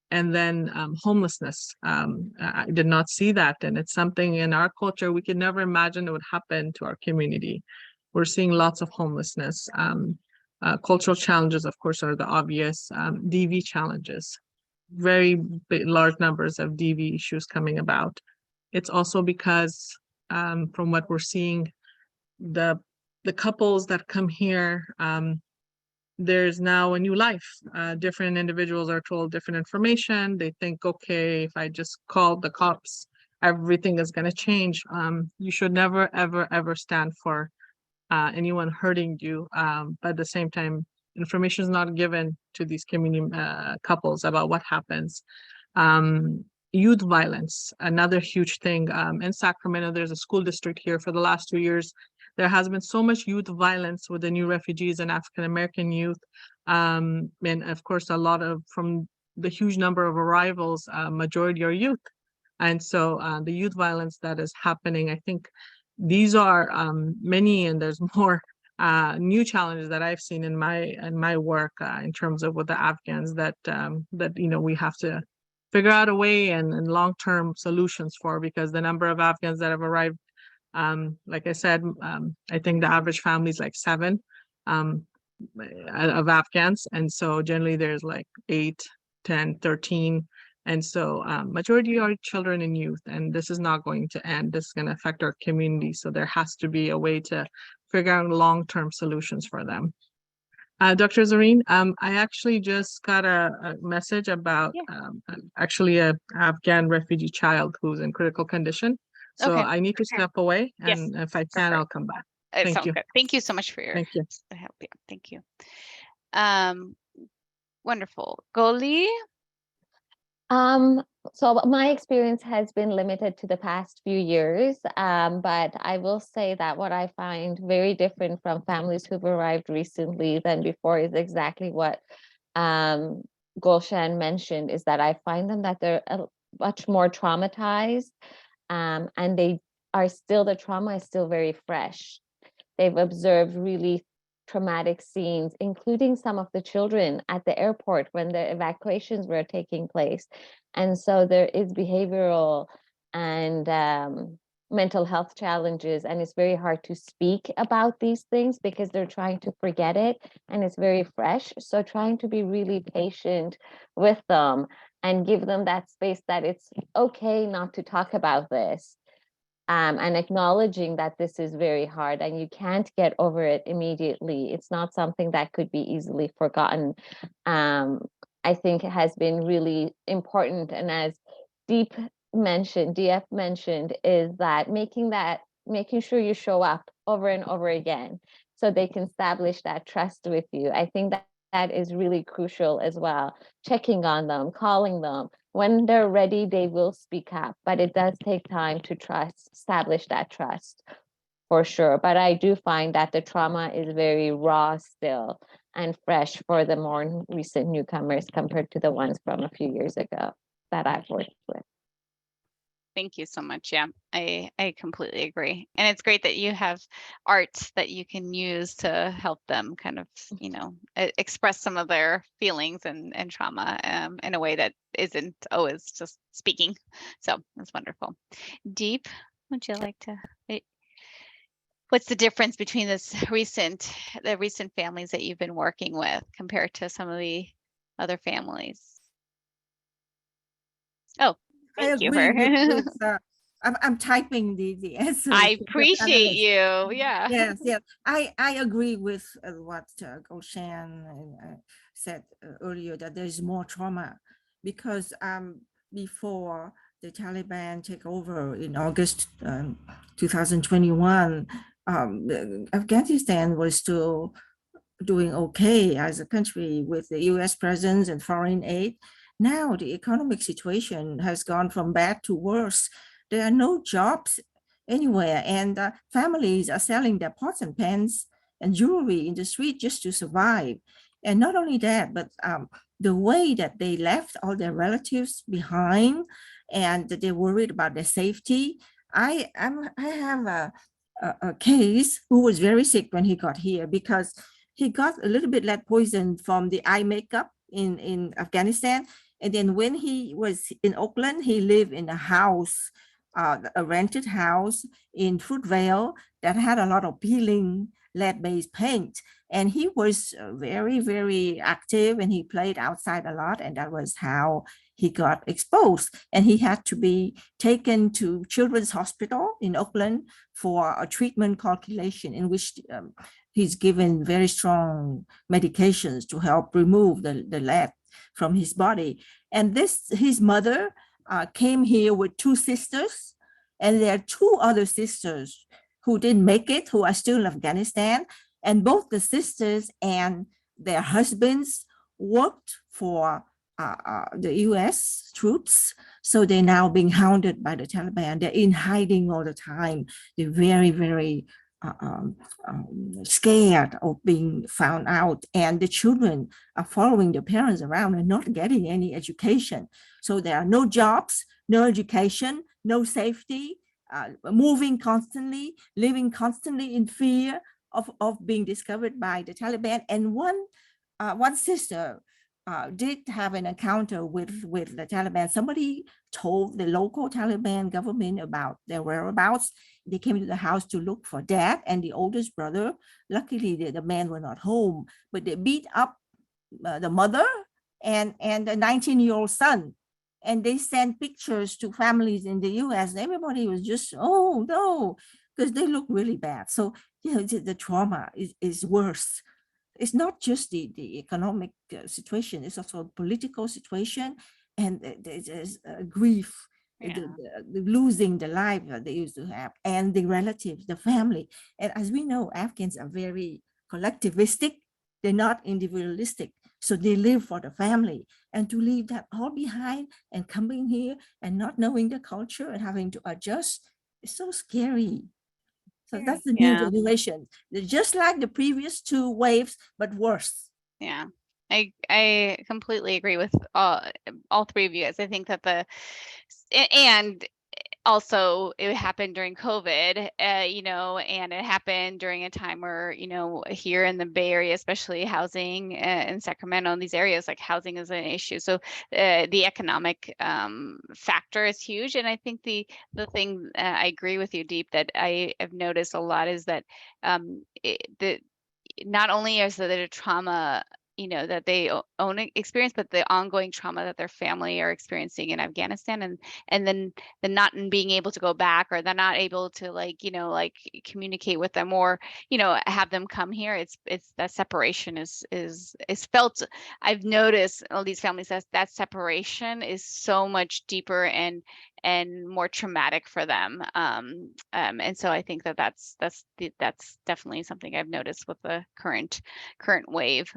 And then homelessness. I did not see that. And it's something in our culture we could never imagine it would happen to our community. We're seeing lots of homelessness. Cultural challenges, of course, are the obvious. DV challenges, very large numbers of DV issues coming about. It's also because from what we're seeing, the couples that come here, there's now a new life. Different individuals are told different information. They think, okay, if I just call the cops, everything is going to change. You should never, ever, ever stand for anyone hurting you. But at the same time, information is not given to these community couples about what happens. Youth violence, another huge thing. In Sacramento, there's a school district here. For the last 2 years, there has been so much youth violence with the new refugees and African-American youth. And of course, a lot of, from the huge number of arrivals, majority are youth. And so the youth violence that is happening, I think these are many, and there's more new challenges that I've seen in my work in terms of with the Afghans that we have to figure out a way and long-term solutions for, because the number of Afghans that have arrived, like I said, I think the average family is like 7 of Afghans. And so generally there's like 8, 10, 13. And so majority are children and youth, and this is not going to end. This is going to affect our community. So there has to be a way to figure out long-term solutions for them. Dr. Zarin, I actually just got a message about actually a Afghan refugee child who's in critical condition. So Okay. I need to step away, and Yes. if I can, I'll come back. Thank you. Good. Thank you so much for your Thank you. help. Yeah, thank you. Wonderful. Goli? So my experience has been limited to the past few years, but I will say that what I find very different from families who've arrived recently than before is exactly what Gulshan mentioned, is that I find them that they're much more traumatized, and they are still, the trauma is still very fresh. They've observed really traumatic scenes, including some of the children at the airport when the evacuations were taking place. And so there is behavioral and mental health challenges, and it's very hard to speak about these things because they're trying to forget it and it's very fresh. So trying to be really patient with them and give them that space that it's okay not to talk about this. And acknowledging that this is very hard and you can't get over it immediately. It's not something that could be easily forgotten. I think it has been really important. And as DF mentioned, is that making sure you show up over and over again so they can establish that trust with you. I think that is really crucial as well. Checking on them, calling them. When they're ready, they will speak up, but it does take time to establish that trust for sure. But I do find that the trauma is very raw still and fresh for the more recent newcomers compared to the ones from a few years ago that I've worked with. Thank you so much. Yeah, I completely agree. And it's great that you have art that you can use to help them kind of, express some of their feelings and trauma in a way that isn't always just speaking. So that's wonderful. Deep, would you like to? What's the difference between the recent families that you've been working with compared to some of the other families? Oh, thank you. I'm typing the answer. I appreciate you. Yeah. Yes. I agree with what Gulshan said earlier, that there's more trauma because before the Taliban take over in August 2021, Afghanistan was still doing okay as a country with the US presence and foreign aid. Now the economic situation has gone from bad to worse. There are no jobs anywhere, and families are selling their pots and pans and jewelry in the street just to survive. And not only that, but the way that they left all their relatives behind, and they're worried about their safety. I have a case who was very sick when he got here because he got a little bit lead poison from the eye makeup in Afghanistan. And then when he was in Oakland, he lived in a house, a rented house in Fruitvale that had a lot of peeling lead-based paint. And he was very, very active, and he played outside a lot. And that was how he got exposed. And he had to be taken to Children's Hospital in Oakland for a treatment calculation in which he's given very strong medications to help remove the lead from his body. And his mother came here with 2 sisters, and there are 2 other sisters who didn't make it, who are still in Afghanistan. And both the sisters and their husbands worked for the US troops. So they're now being hounded by the Taliban. They're in hiding all the time. They're very, very scared of being found out. And the children are following the parents around and not getting any education. So there are no jobs, no education, no safety, moving constantly, living constantly in fear of being discovered by the Taliban. And one sister did have an encounter with the Taliban. Somebody told the local Taliban government about their whereabouts. They came to the house to look for dad and the oldest brother. Luckily, the men were not home, but they beat up the mother and the 19-year-old son. And they sent pictures to families in the US. And everybody was just, oh no, because they look really bad. So, the trauma is worse. It's not just the economic situation, it's also a political situation, and there's grief, the losing the life that they used to have, and the relatives, the family. And as we know, Afghans are very collectivistic, they're not individualistic. So they live for the family, and to leave that all behind and coming here and not knowing the culture and having to adjust is so scary. So that's the new generation. They're just like the previous 2 waves, but worse. Yeah, I completely agree with all 3 of you guys. I think that and also it happened during COVID, and it happened during a time where, here in the Bay Area, especially housing in Sacramento and these areas, like housing is an issue. So the economic factor is huge. And I think the thing I agree with you, Deep, that I have noticed a lot is that not only is there a trauma that they own experience, but the ongoing trauma that their family are experiencing in Afghanistan, and then the not being able to go back, or they're not able to communicate with them, or have them come here. It's that separation is felt. I've noticed all these families that separation is so much deeper and more traumatic for them. And so I think that's definitely something I've noticed with the current wave.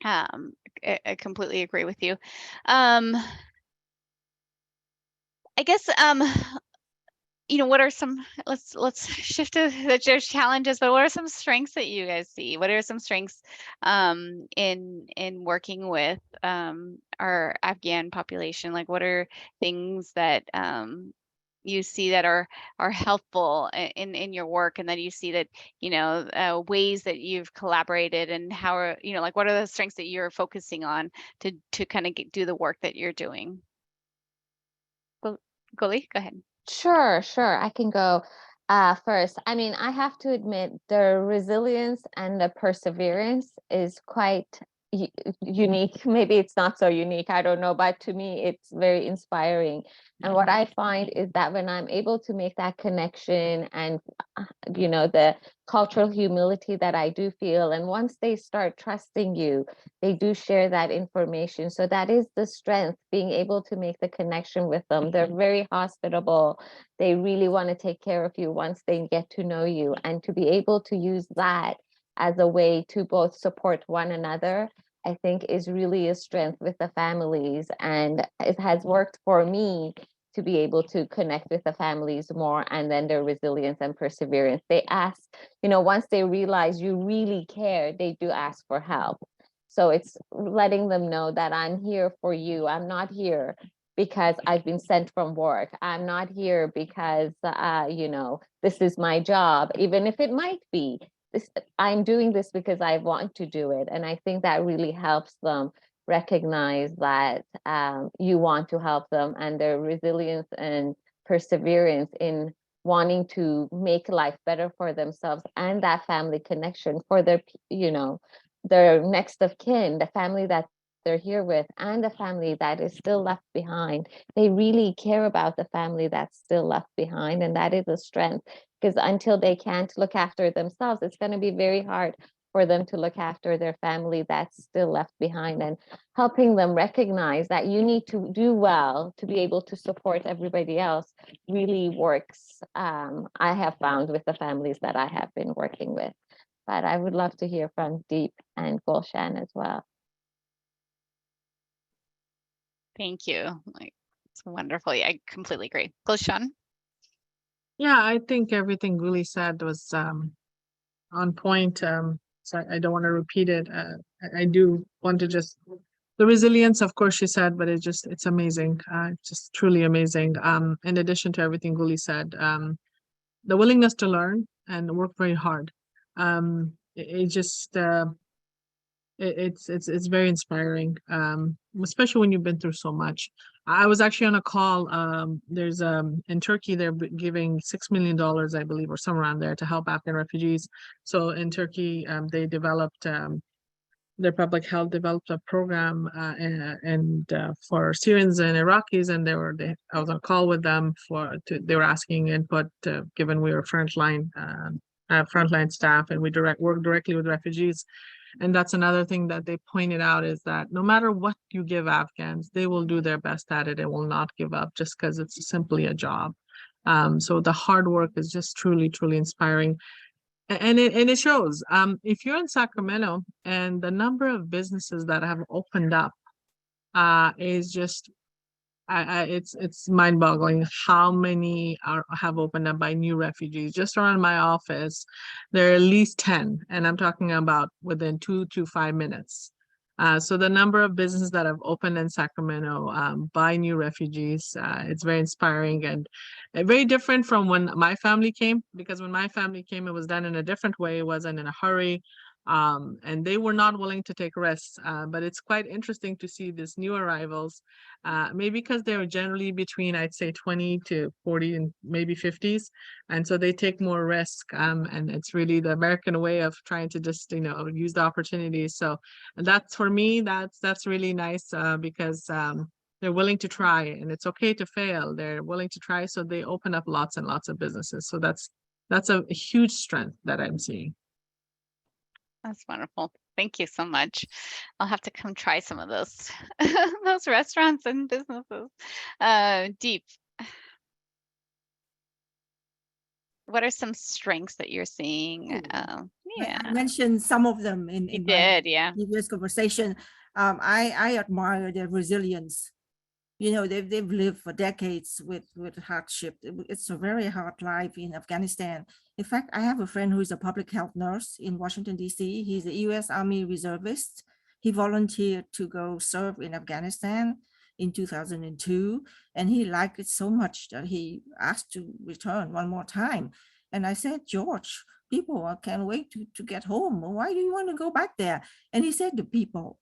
I completely agree with you. I guess what are some, let's shift to the challenges, but what are some strengths that you guys see? What are some strengths in working with our Afghan population? Like, what are things that you see that are helpful in your work, and that you see that ways that you've collaborated, and how what are the strengths that you're focusing on to kind of do the work that you're doing? Goli, go ahead. Sure, I can go first. I mean, I have to admit the resilience and the perseverance is quite unique. Maybe it's not so unique, I don't know, but to me it's very inspiring. And what I find is that when I'm able to make that connection and the cultural humility that I do feel, and once they start trusting you, they do share that information. So that is the strength, being able to make the connection with them. They're very hospitable. They really want to take care of you once they get to know you, and to be able to use that as a way to both support one another, I think is really a strength with the families. And it has worked for me to be able to connect with the families more, and then their resilience and perseverance. They ask, once they realize you really care, they do ask for help. So it's letting them know that I'm here for you. I'm not here because I've been sent from work. I'm not here because, this is my job, even if it might be. I'm doing this because I want to do it. And I think that really helps them recognize that you want to help them, and their resilience and perseverance in wanting to make life better for themselves and that family connection for their, their next of kin, the family that they're here with, and the family that is still left behind. They really care about the family that's still left behind, and that is a strength, because until they can't look after themselves, it's going to be very hard for them to look after their family that's still left behind, and helping them recognize that you need to do well to be able to support everybody else really works. I have found with the families that I have been working with. But I would love to hear from Deep and Gulshan as well. Thank you. It's wonderful. Yeah, I completely agree. Gulshan? Yeah, I think everything Guli said was on point. So I don't want to repeat it. I do want to just, the resilience, of course, she said, but it's amazing. Just truly amazing. In addition to everything Guli said, the willingness to learn and work very hard. It's very inspiring, especially when you've been through so much. I was actually on a call. There's in Turkey, they're giving $6 million, I believe, or somewhere around there, to help Afghan refugees. So in Turkey, they developed their public health developed a program and for Syrians and Iraqis, and I was on a call with them they were asking input, given we were frontline staff, and we work directly with refugees. And that's another thing that they pointed out, is that no matter what you give Afghans, they will do their best at it and will not give up just because it's simply a job. So the hard work is just truly, truly inspiring. And it shows. If you're in Sacramento, and the number of businesses that have opened up is just, it's mind-boggling how many have opened up by new refugees. Just around my office, there are at least 10, and I'm talking about within 2 to 5 minutes. So the number of businesses that have opened in Sacramento by new refugees, it's very inspiring and very different from when my family came, because when my family came, it was done in a different way. It wasn't in a hurry, and they were not willing to take risks. But it's quite interesting to see these new arrivals, maybe because they're generally between, I'd say, 20 to 40 and maybe 50s. And so they take more risk. And it's really the American way of trying to just, use the opportunities. So that's, for me, that's really nice, because they're willing to try, and it's okay to fail. They're willing to try. So they open up lots and lots of businesses. So that's a huge strength that I'm seeing. That's wonderful. Thank you so much. I'll have to come try some of those those restaurants and businesses. Deep. What are some strengths that you're seeing? Yeah, I mentioned some of them in my previous conversation. I admire their resilience. They've lived for decades with hardship. It's a very hard life in Afghanistan. In fact, I have a friend who is a public health nurse in Washington, D.C. He's a U.S. Army reservist. He volunteered to go serve in Afghanistan in 2002, and he liked it so much that he asked to return one more time. And I said, George, people can't wait to get home. Why do you want to go back there? And he said, the people.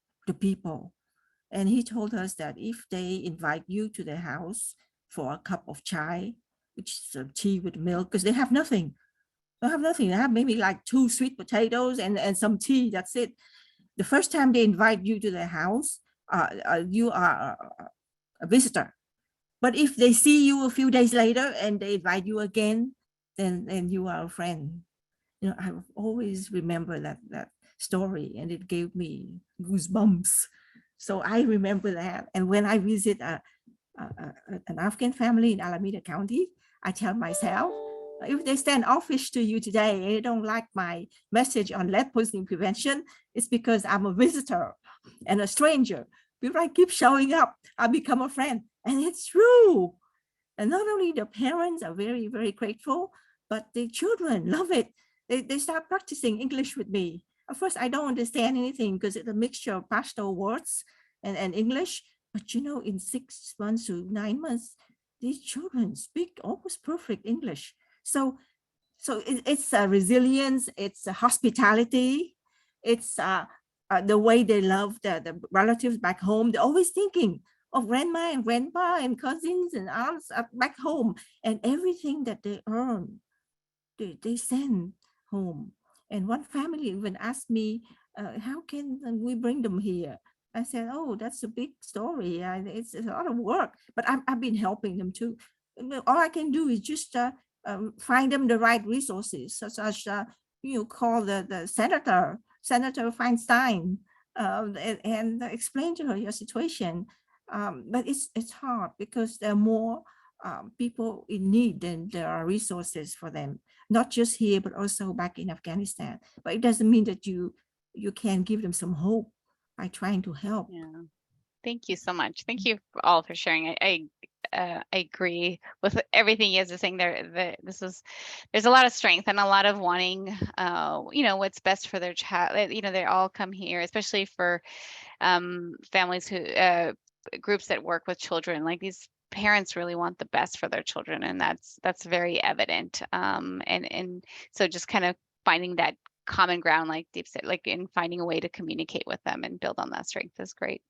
And he told us that if they invite you to their house for a cup of chai, which is a tea with milk, because they have nothing. They have maybe like 2 sweet potatoes and some tea. That's it. The first time they invite you to their house, you are a visitor. But if they see you a few days later and they invite you again, then you are a friend. I always remember that story, and it gave me goosebumps. So I remember that. And when I visit an Afghan family in Alameda County, I tell myself, if they stand offish to you today and they don't like my message on lead poisoning prevention, it's because I'm a visitor and a stranger. If I keep showing up, I become a friend. And it's true. And not only the parents are very, very grateful, but the children love it. They start practicing English with me. At first, I don't understand anything because it's a mixture of Pashto words and English. But in 6 months to 9 months, these children speak almost perfect English. So it's a resilience, it's a hospitality, it's the way they love the relatives back home. They're always thinking of grandma and grandpa and cousins and aunts back home, and everything that they earn, they send home. And one family even asked me, how can we bring them here? I said, oh, that's a big story. It's a lot of work, but I've been helping them too. All I can do is just find them the right resources, such as call the Senator Feinstein, and explain to her your situation. But it's hard because there are more people in need than there are resources for them, not just here, but also back in Afghanistan. But it doesn't mean that you can give them some hope by trying to help. Yeah. Thank you so much. Thank you all for sharing. I agree with everything you guys are saying there. There's a lot of strength and a lot of wanting, what's best for their child. They all come here, especially for families who, groups that work with children. Like, these parents really want the best for their children, and that's very evident. And so just kind of finding that common ground, like Deep said, like in finding a way to communicate with them and build on that strength is great.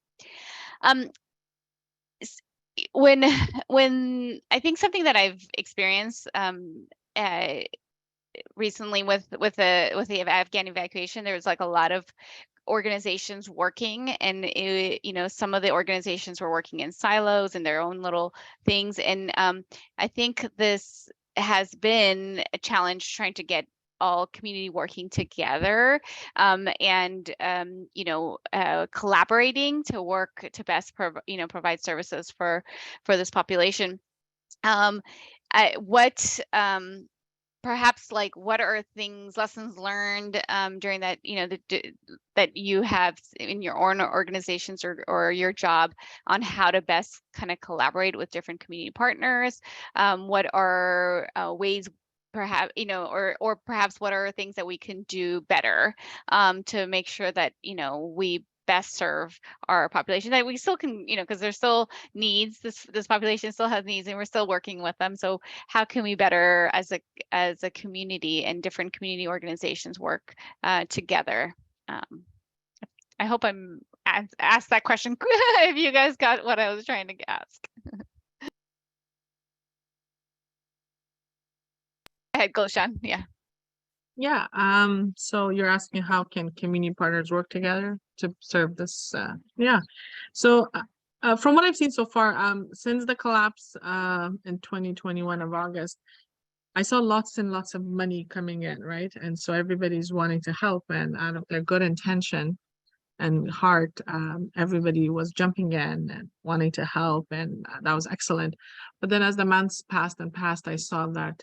When I think something that I've experienced recently with the Afghan evacuation, there was like a lot of organizations working, and some of the organizations were working in silos and their own little things, and I think this has been a challenge trying to get all community working together, and collaborating to work to best provide services for this population. Perhaps, like, what are lessons learned during that, that you have in your own organizations or your job on how to best kind of collaborate with different community partners? What are ways, perhaps, or perhaps what are things that we can do better to make sure that, we best serve our population, that we still can, because there's still needs, this population still has needs, and we're still working with them. So how can we better as a community and different community organizations work together? I hope I'm asked that question if you guys got what I was trying to ask. Go ahead, Gulshan. Yeah. Yeah. So you're asking how can community partners work together to serve this? Yeah. So from what I've seen so far, since the collapse in 2021 of August, I saw lots and lots of money coming in, right? And so everybody's wanting to help, and out of their good intention and heart, everybody was jumping in and wanting to help, and that was excellent. But then as the months passed, I saw that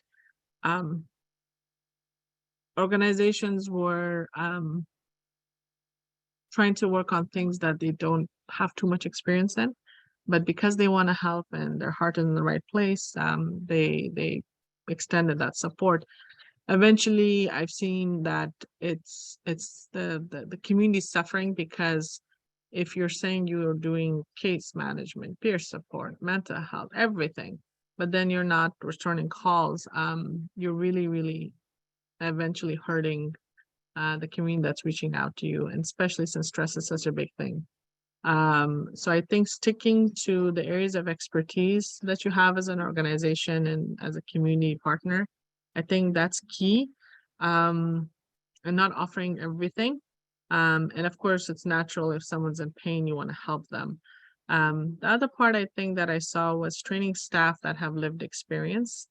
organizations were trying to work on things that they don't have too much experience in, but because they want to help and their heart is in the right place, they extended that support. Eventually, I've seen that it's the community suffering, because if you're saying you're doing case management, peer support, mental health, everything, but then you're not returning calls, you're really eventually hurting the community that's reaching out to you, and especially since stress is such a big thing. So I think sticking to the areas of expertise that you have as an organization and as a community partner, I think that's key, and not offering everything. And of course, it's natural if someone's in pain, you want to help them. The other part I think that I saw was training staff that have lived experience.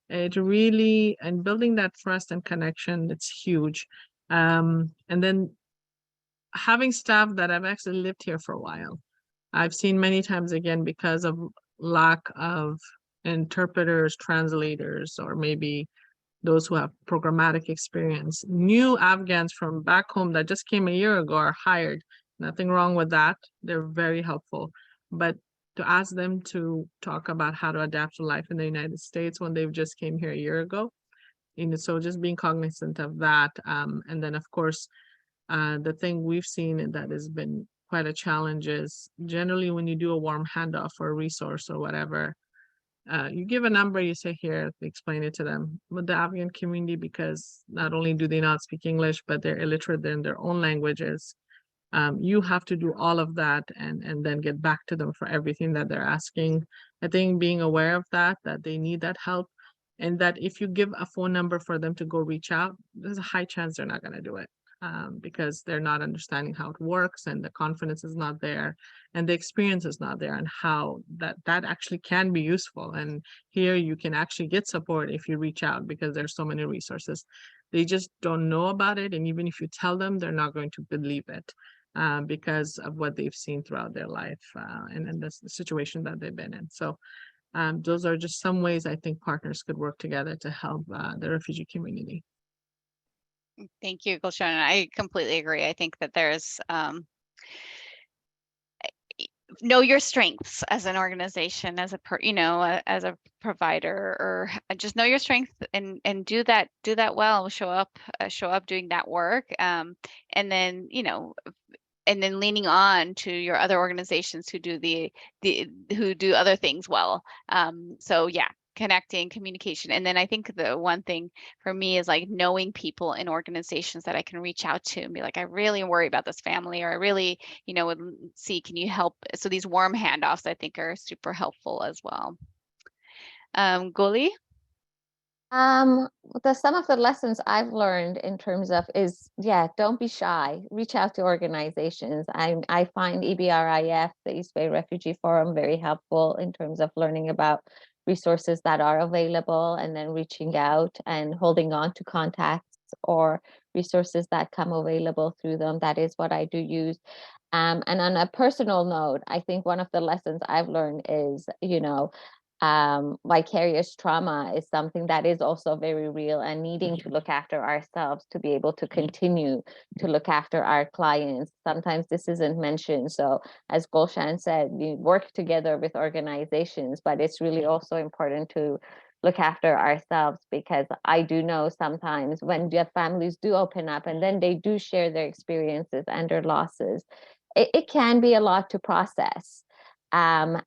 It really, and building that trust and connection, it's huge. And then having staff that have actually lived here for a while. I've seen many times, again, because of lack of interpreters, translators, or maybe those who have programmatic experience. New Afghans from back home that just came a year ago are hired. Nothing wrong with that. They're very helpful. But to ask them to talk about how to adapt to life in the United States when they've just came here a year ago, so just being cognizant of that. And then, of course, the thing we've seen that has been quite a challenge is generally when you do a warm handoff or a resource or whatever, you give a number, you say, here, explain it to them. With the Afghan community, because not only do they not speak English, but they're illiterate in their own languages, You have to do all of that and then get back to them for everything that they're asking. I think being aware of that they need that help, and that if you give a phone number for them to go reach out, there's a high chance they're not going to do it, because they're not understanding how it works, and the confidence is not there, and the experience is not there, and how that actually can be useful. And here you can actually get support if you reach out, because there's so many resources. They just don't know about it, and even if you tell them, they're not going to believe it. Because of what they've seen throughout their life, and the situation that they've been in. So those are just some ways I think partners could work together to help the refugee community. Thank you, Gulshan. I completely agree. I think that there's know your strengths as an organization, as a as a provider, or just know your strength and do that well. Show up doing that work, and then and then leaning on to your other organizations who do who do other things well. So yeah, connecting, communication. And then I think the one thing for me is like knowing people in organizations that I can reach out to and be like, I really worry about this family, or I really, would see, can you help? So these warm handoffs I think are super helpful as well. Goli? Some of the lessons I've learned in terms of is, don't be shy, reach out to organizations. I find EBRIF, the East Bay Refugee Forum, very helpful in terms of learning about resources that are available, and then reaching out and holding on to contacts or resources that come available through them. That is what I do use. And on a personal note, I think one of the lessons I've learned is, vicarious trauma is something that is also very real, and needing to look after ourselves to be able to continue to look after our clients. Sometimes this isn't mentioned. So as Gulshan said, we work together with organizations, but it's really also important to look after ourselves, because I do know sometimes when the families do open up and then they do share their experiences and their losses, it can be a lot to process. I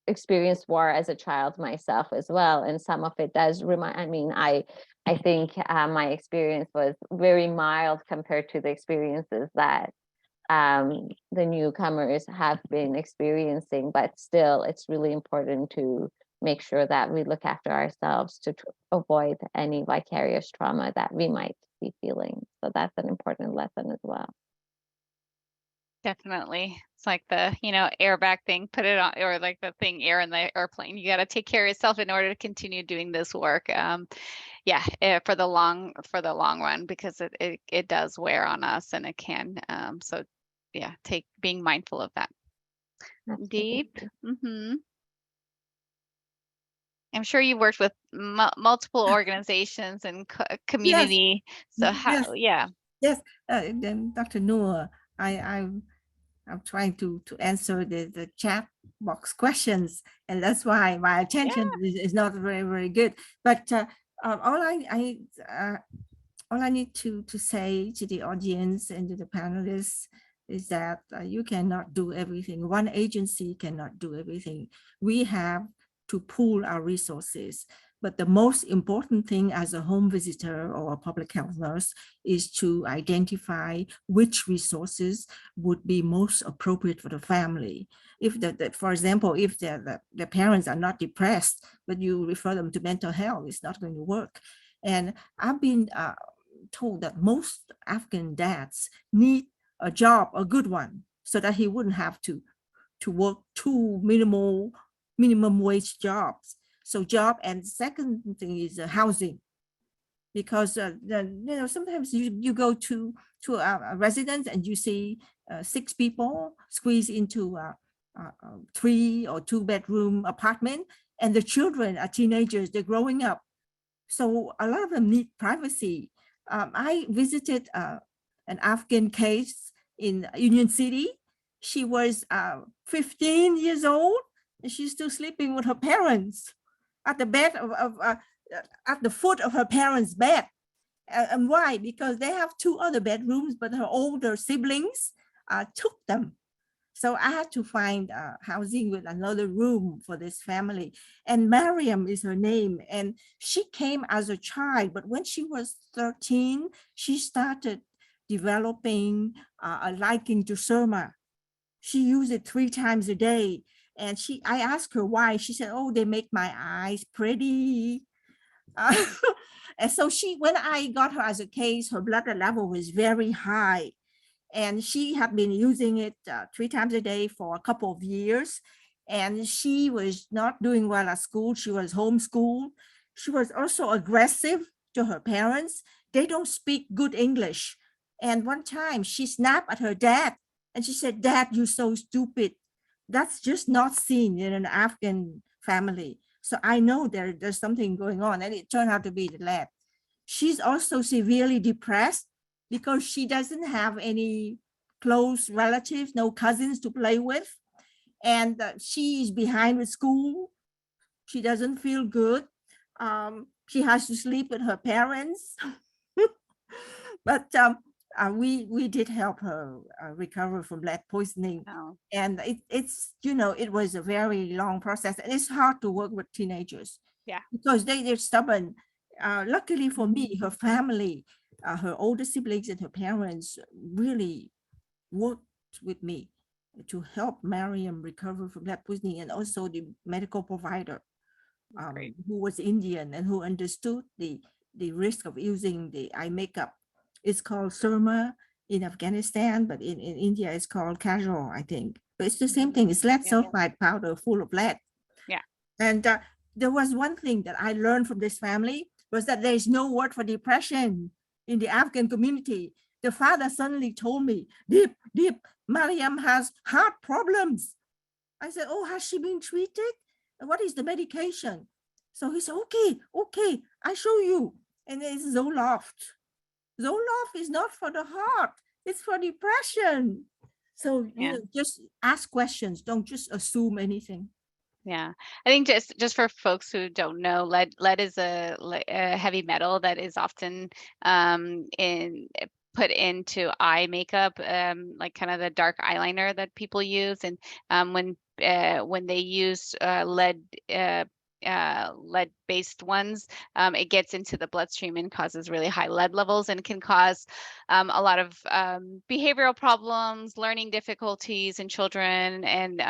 experienced war as a child myself as well, and some of it does remind. I think my experience was very mild compared to the experiences that the newcomers have been experiencing, but still, it's really important to make sure that we look after ourselves to avoid any vicarious trauma that we might be feeling. So that's an important lesson as well. Definitely. It's like the, airbag thing, put it on, or like the thing air in the airplane. You got to take care of yourself in order to continue doing this work. For the long run, because it does wear on us, and it can. So yeah, being mindful of that. Deep. I'm sure you worked with multiple organizations and community. Yes. So Yes. Then Dr. Noor, I'm trying to answer the chat box questions, and that's why my attention is not very, very good. But all I need to say to the audience and to the panelists is that you cannot do everything. One agency cannot do everything. We have to pool our resources. But the most important thing as a home visitor or a public health nurse is to identify which resources would be most appropriate for the family. If for example, if the parents are not depressed, but you refer them to mental health, it's not going to work. And I've been told that most Afghan dads need a job, a good one, so that he wouldn't have to work 2 minimum wage jobs. So job, and second thing is housing, because sometimes you go to a residence and you see 6 people squeezed into a 3 or 2 bedroom apartment, and the children are teenagers, they're growing up. So a lot of them need privacy. I visited an Afghan case in Union City. She was 15 years old, and she's still sleeping with her parents at the bed at the foot of her parents' bed. And why? Because they have 2 other bedrooms, but her older siblings took them. So I had to find housing with another room for this family. And Mariam is her name. And she came as a child, but when she was 13, she started developing a liking to Surma. She used it 3 times a day. And I asked her why. She said, oh, they make my eyes pretty. And so when I got her as a case, her blood level was very high. And she had been using it 3 times a day for a couple of years. And she was not doing well at school. She was homeschooled. She was also aggressive to her parents. They don't speak good English. And one time she snapped at her dad and she said, Dad, you're so stupid. That's just not seen in an Afghan family. So I know there's something going on. And it turned out to be the lab. She's also severely depressed because she doesn't have any close relatives, no cousins to play with. And she is behind with school. She doesn't feel good. She has to sleep with her parents. But we did help her recover from lead poisoning. Oh. And it's, it was a very long process. And it's hard to work with teenagers. Yeah. Because they're stubborn. Luckily for me, her family, her older siblings and her parents really worked with me to help Mariam recover from lead poisoning, and also the medical provider who was Indian and who understood the risk of using the eye makeup. It's called Surma in Afghanistan, but in India it's called Kajol, I think. But it's the same thing. It's lead sulfide powder full of lead. Yeah. And there was one thing that I learned from this family was that there is no word for depression in the Afghan community. The father suddenly told me, Deep, Mariam has heart problems. I said, oh, has she been treated? What is the medication? So he said, okay, I show you. And it's Zoloft. Zoloft is not for the heart, it's for depression. So just ask questions, don't just assume anything. Yeah, I think just for folks who don't know, lead is a heavy metal that is often put into eye makeup, like kind of the dark eyeliner that people use. And when they use lead-based ones, it gets into the bloodstream and causes really high lead levels, and can cause a lot of behavioral problems, learning difficulties in children, and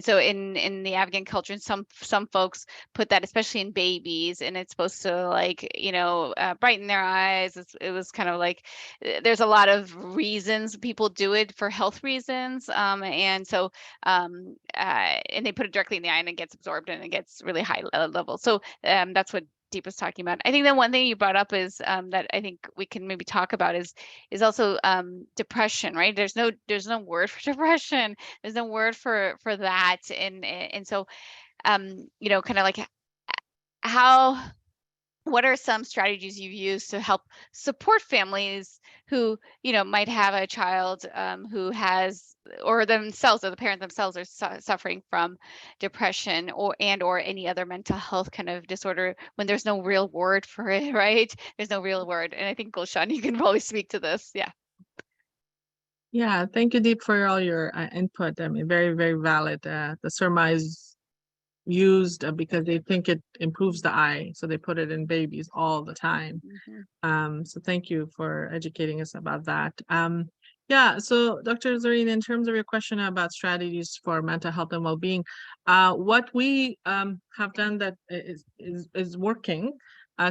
so in the Afghan culture, some folks put that especially in babies, and it's supposed to brighten their eyes. It was kind of like there's a lot of reasons people do it for health reasons, and so and they put it directly in the eye and it gets absorbed and it gets really high level. So that's what Deep was talking about. I think the one thing you brought up is that I think we can maybe talk about is also depression, right? There's no word for depression. There's no word for that, and so kind of like what are some strategies you've used to help support families who, might have a child who has, or themselves, or the parent themselves are suffering from depression or any other mental health kind of disorder, when there's no real word for it, right? There's no real word. And I think, Gulshan, you can probably speak to this. Yeah. Yeah, thank you, Deep, for all your input. I mean, very, very valid. The Surma is used because they think it improves the eye, so they put it in babies all the time. So thank you for educating us about that. Yeah, so Dr. Zarin, in terms of your question about strategies for mental health and well-being, what we have done that is working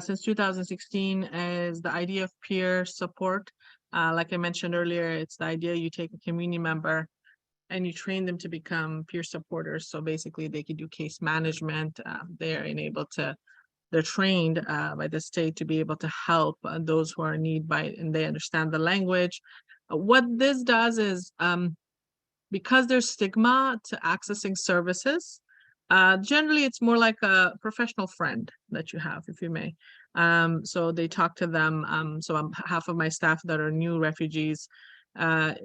since 2016 is the idea of peer support. Like I mentioned earlier, it's the idea you take a community member and you train them to become peer supporters. So basically they can do case management. They're trained by the state to be able to help those who are in need and they understand the language. What this does is, because there's stigma to accessing services, generally it's more like a professional friend that you have, if you may. So they talk to them. So half of my staff that are new refugees,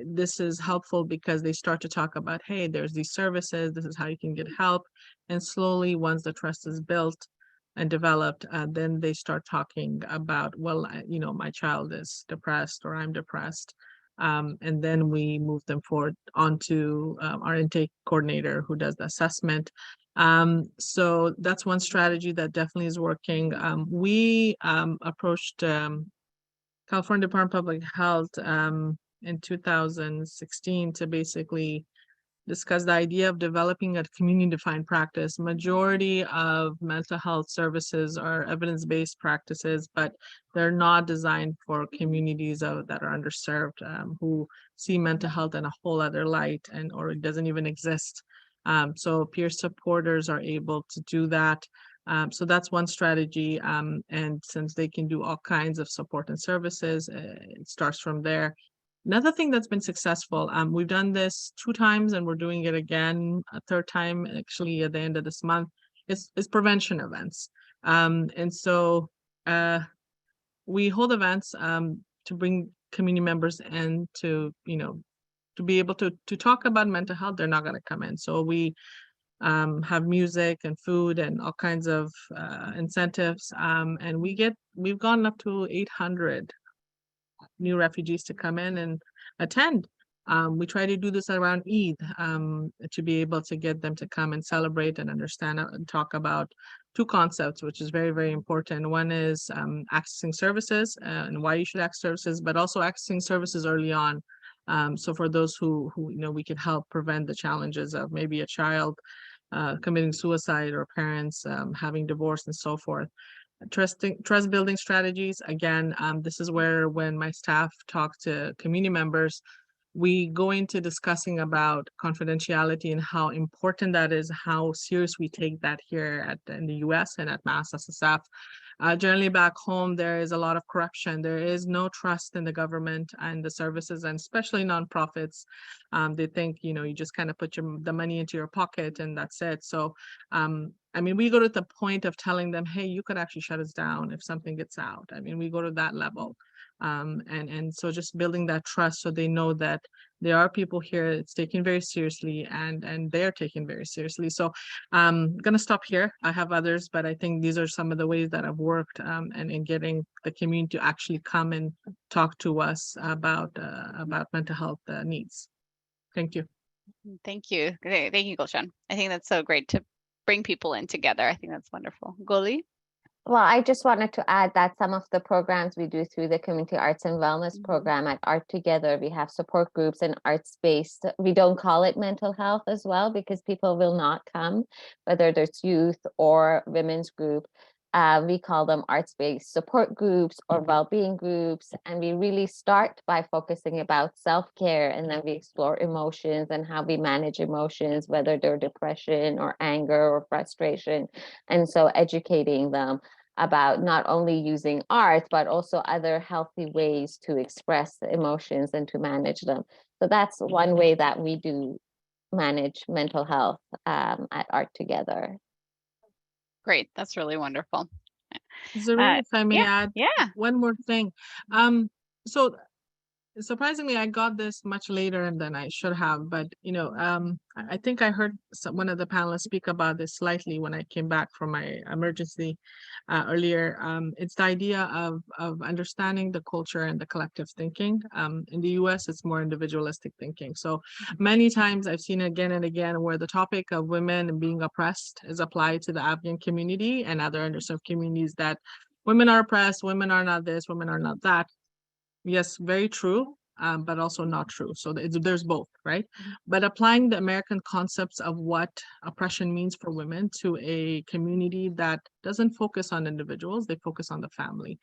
this is helpful because they start to talk about, hey, there's these services, this is how you can get help. And slowly, once the trust is built and developed, then they start talking about, well, my child is depressed or I'm depressed. And then we move them forward onto our intake coordinator who does the assessment. So that's one strategy that definitely is working. We approached California Department of Public Health in 2016 to basically discuss the idea of developing a community-defined practice. Majority of mental health services are evidence-based practices, but they're not designed for communities that are underserved, who see mental health in a whole other light or it doesn't even exist. So peer supporters are able to do that. So that's one strategy. And since they can do all kinds of support and services, it starts from there. Another thing that's been successful, we've done this 2 times and we're doing it again a 3rd time actually at the end of this month, is prevention events. And so we hold events to bring community members in to, to be able to talk about mental health. They're not going to come in. So we have music and food and all kinds of incentives. And we've gone up to 800 new refugees to come in and attend. We try to do this around Eid to be able to get them to come and celebrate and understand and talk about 2 concepts, which is very, very important. One is accessing services and why you should access services, but also accessing services early on. So for those who we can help prevent the challenges of maybe a child committing suicide or parents having divorce and so forth. Trust building strategies. Again, this is where when my staff talk to community members, we go into discussing about confidentiality and how important that is, how serious we take that here in the US and at Mass SSF. Generally back home, there is a lot of corruption. There is no trust in the government and the services, and especially nonprofits. They think, you just kind of put the money into your pocket and that's it. So, I mean, we go to the point of telling them, hey, you could actually shut us down if something gets out. I mean, we go to that level. And so just building that trust so they know that there are people here, it's taken very seriously and they're taken very seriously. So I'm going to stop here. I have others, but I think these are some of the ways that I've worked and in getting the community to actually come and talk to us about mental health needs. Thank you. Thank you. Great. Thank you, Gulshan. I think that's so great to bring people in together. I think that's wonderful. Goli? Well, I just wanted to add that some of the programs we do through the Community Arts and Wellness program at Art Together, we have support groups and arts-based. We don't call it mental health as well because people will not come, whether there's youth or women's group. We call them arts-based support groups or well-being groups. And we really start by focusing about self-care, and then we explore emotions and how we manage emotions, whether they're depression or anger or frustration. And so educating them about not only using art, but also other healthy ways to express the emotions and to manage them. So that's one way that we do manage mental health at Art Together. Great. That's really wonderful. Zarin, if I may add one more thing. So surprisingly, I got this much later than I should have, but I think I heard one of the panelists speak about this slightly when I came back from my emergency earlier. It's the idea of understanding the culture and the collective thinking. In the US, it's more individualistic thinking. So many times I've seen again and again where the topic of women being oppressed is applied to the Afghan community and other underserved communities, that women are oppressed, women are not this, women are not that. Yes, very true, but also not true. So there's both, right? But applying the American concepts of what oppression means for women to a community that doesn't focus on individuals, they focus on the family.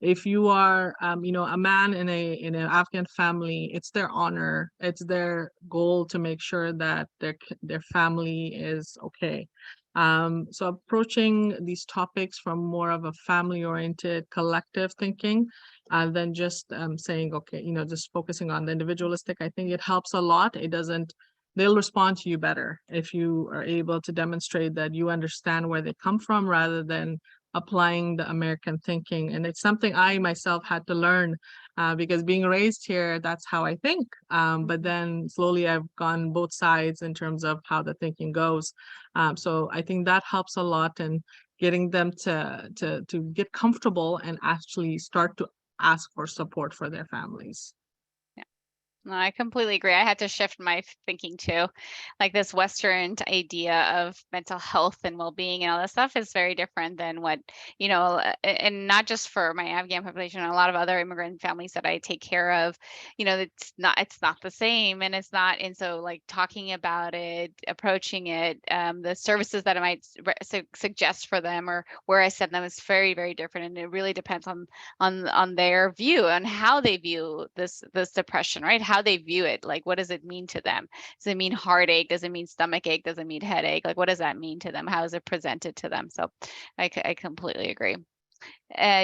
If you are, a man in an Afghan family, it's their honor, it's their goal to make sure that their family is okay. So approaching these topics from more of a family-oriented collective thinking than just saying, okay, just focusing on the individualistic, I think it helps a lot. They'll respond to you better if you are able to demonstrate that you understand where they come from rather than applying the American thinking. And it's something I myself had to learn because being raised here, that's how I think. But then slowly I've gone both sides in terms of how the thinking goes. So I think that helps a lot in getting them to get comfortable and actually start to ask for support for their families. No, I completely agree. I had to shift my thinking too. Like this Western idea of mental health and well-being and all that stuff is very different than what, and not just for my Afghan population, a lot of other immigrant families that I take care of, it's not the same and it's not. And so like talking about it, approaching it, the services that I might suggest for them or where I send them is very, very different. And it really depends on their view, on how they view this depression, right? How they view it. Like, what does it mean to them? Does it mean heartache? Does it mean stomach ache? Does it mean headache? Like, what does that mean to them? How is it presented to them? So I completely agree.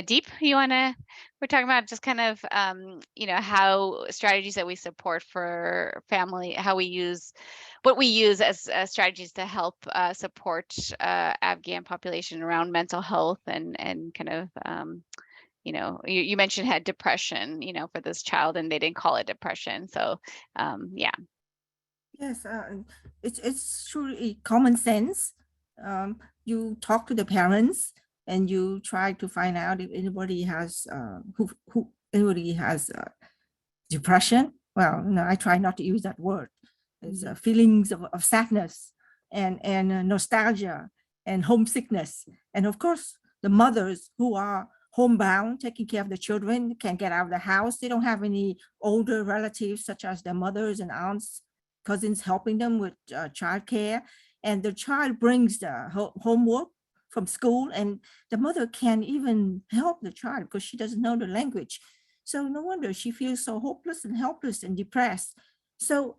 Deep, we're talking about just kind of, how strategies that we support for family, how we use, what we use as strategies to help support Afghan population around mental health and kind of, you mentioned had depression, for this child and they didn't call it depression. So, yeah. Yes, it's truly common sense. You talk to the parents and you try to find out if anybody has who anybody has depression. Well, no, I try not to use that word. It's feelings of sadness and nostalgia and homesickness, and of course the mothers who are homebound, taking care of the children, can't get out of the house. They don't have any older relatives such as their mothers and aunts, cousins helping them with childcare, and the child brings the homework from school, and the mother can't even help the child because she doesn't know the language. So no wonder she feels so hopeless and helpless and depressed. So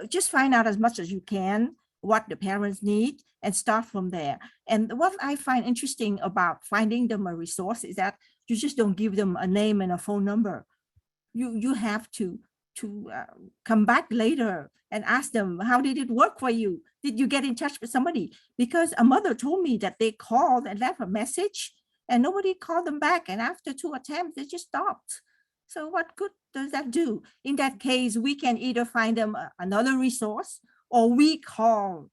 just find out as much as you can what the parents need and start from there. And what I find interesting about finding them a resource is that you just don't give them a name and a phone number. You have to come back later and ask them, how did it work for you? Did you get in touch with somebody? Because a mother told me that they called and left a message and nobody called them back. And after 2 attempts, they just stopped. So what good does that do? In that case, we can either find them another resource or we call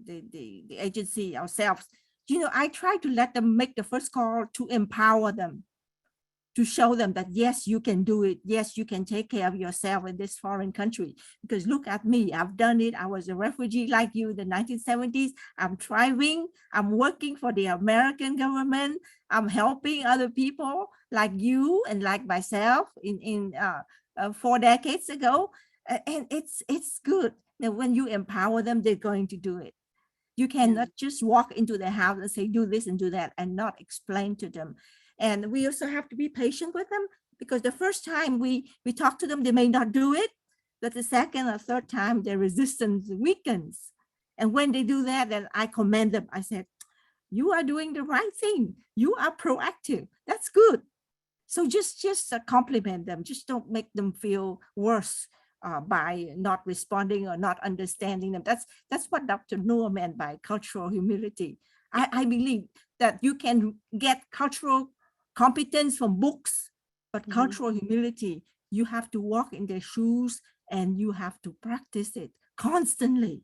the agency ourselves. I try to let them make the first call to empower them, to show them that, yes, you can do it. Yes, you can take care of yourself in this foreign country. Because look at me, I've done it. I was a refugee like you in the 1970s. I'm thriving. I'm working for the American government. I'm helping other people like you and like myself in 4 decades ago. And it's good that when you empower them, they're going to do it. You cannot just walk into the house and say, do this and do that, and not explain to them. And we also have to be patient with them, because the first time we talk to them, they may not do it, but the second or third time, their resistance weakens. And when they do that, then I commend them. I said, you are doing the right thing. You are proactive. That's good. So just compliment them. Just don't make them feel worse by not responding or not understanding them. That's what Dr. Noor meant by cultural humility. I believe that you can get cultural competence from books, but cultural humility, you have to walk in their shoes and you have to practice it constantly.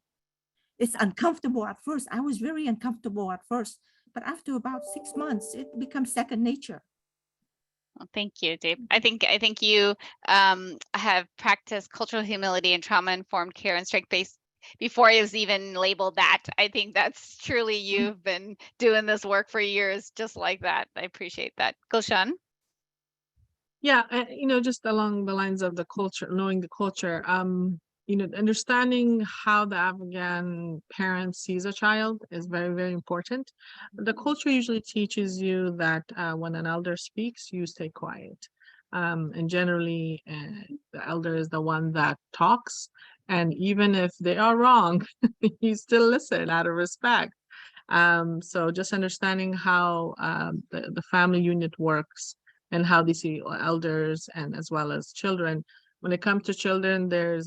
It's uncomfortable at first. I was very uncomfortable at first, but after about 6 months, it becomes second nature. Well, thank you, Dave. I think you have practiced cultural humility and trauma-informed care and strength-based before it was even labeled that. I think that's truly, you've been doing this work for years, just like that. I appreciate that. Gulshan? Yeah, just along the lines of the culture, knowing the culture, understanding how the Afghan parent sees a child is very, very important. The culture usually teaches you that when an elder speaks, you stay quiet. And generally, the elder is the one that talks. And even if they are wrong, you still listen out of respect. So just understanding how the family unit works and how they see elders and as well as children. When it comes to children, there's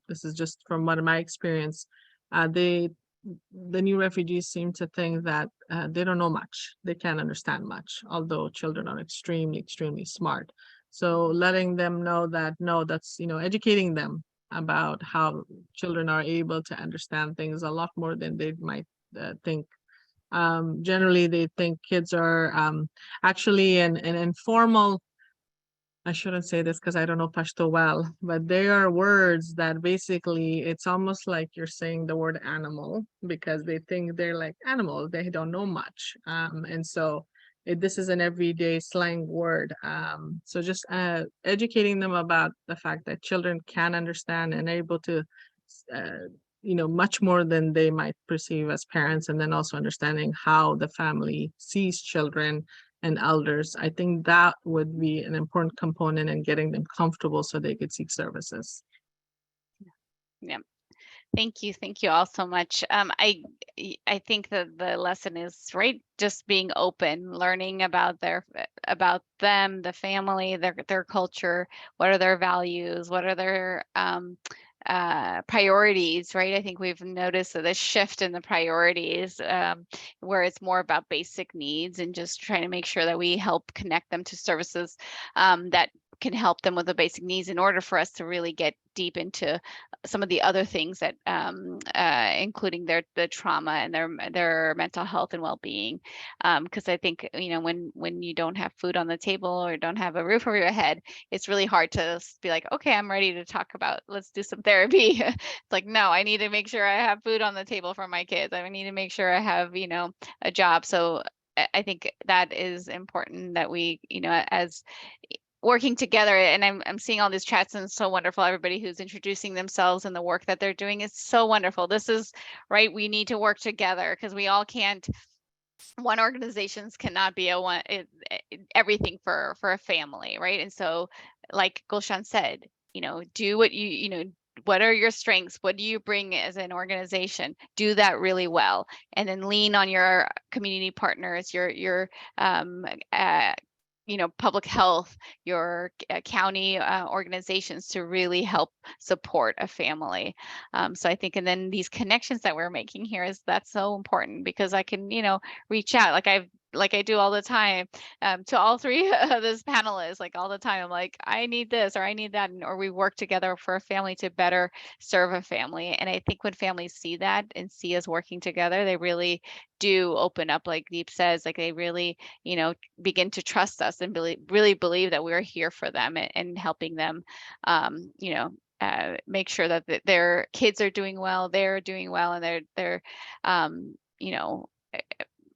this is just from what my experience, the new refugees seem to think that they don't know much, they can't understand much, although children are extremely, extremely smart. So letting them know that, no, that's, educating them about how children are able to understand things a lot more than they might think. Generally, they think kids are actually an informal I shouldn't say this because I don't know Pashto well, but they are words that basically it's almost like you're saying the word animal because they think they're like animals. They don't know much. And so this is an everyday slang word. So just educating them about the fact that children can understand and are able to, much more than they might perceive as parents, and then also understanding how the family sees children and elders. I think that would be an important component in getting them comfortable so they could seek services. Yeah. Thank you all so much. I think that the lesson is right, just being open, learning about them, the family, their culture, what are their values, what are their priorities, right? I think we've noticed that the shift in the priorities, where it's more about basic needs and just trying to make sure that we help connect them to services that can help them with the basic needs in order for us to really get deep into some of the other things that including the trauma and their mental health and well-being, because I think when you don't have food on the table or don't have a roof over your head, it's really hard to be like, okay, I'm ready to talk about, let's do some therapy. It's like, no, I need to make sure I have food on the table for my kids. I need to make sure I have a job. So I think that is important that we as working together, and I'm seeing all these chats, and it's so wonderful. Everybody who's introducing themselves and the work that they're doing is so wonderful. This is right. We need to work together because we all can't. One organizations cannot be everything for a family, right? And so, like Gulshan said, do what what are your strengths? What do you bring as an organization? Do that really well, and then lean on your community partners, your public health, your county organizations to really help support a family. So I think, and then these connections that we're making here that's so important because I can, reach out like I do all the time to all three of those panelists, like all the time. I'm like, I need this or I need that, or we work together for a family to better serve a family. And I think when families see that and see us working together, they really do open up, like Deep says, like they really, begin to trust us and really believe that we're here for them and helping them, make sure that their kids are doing well, they're doing well, and they're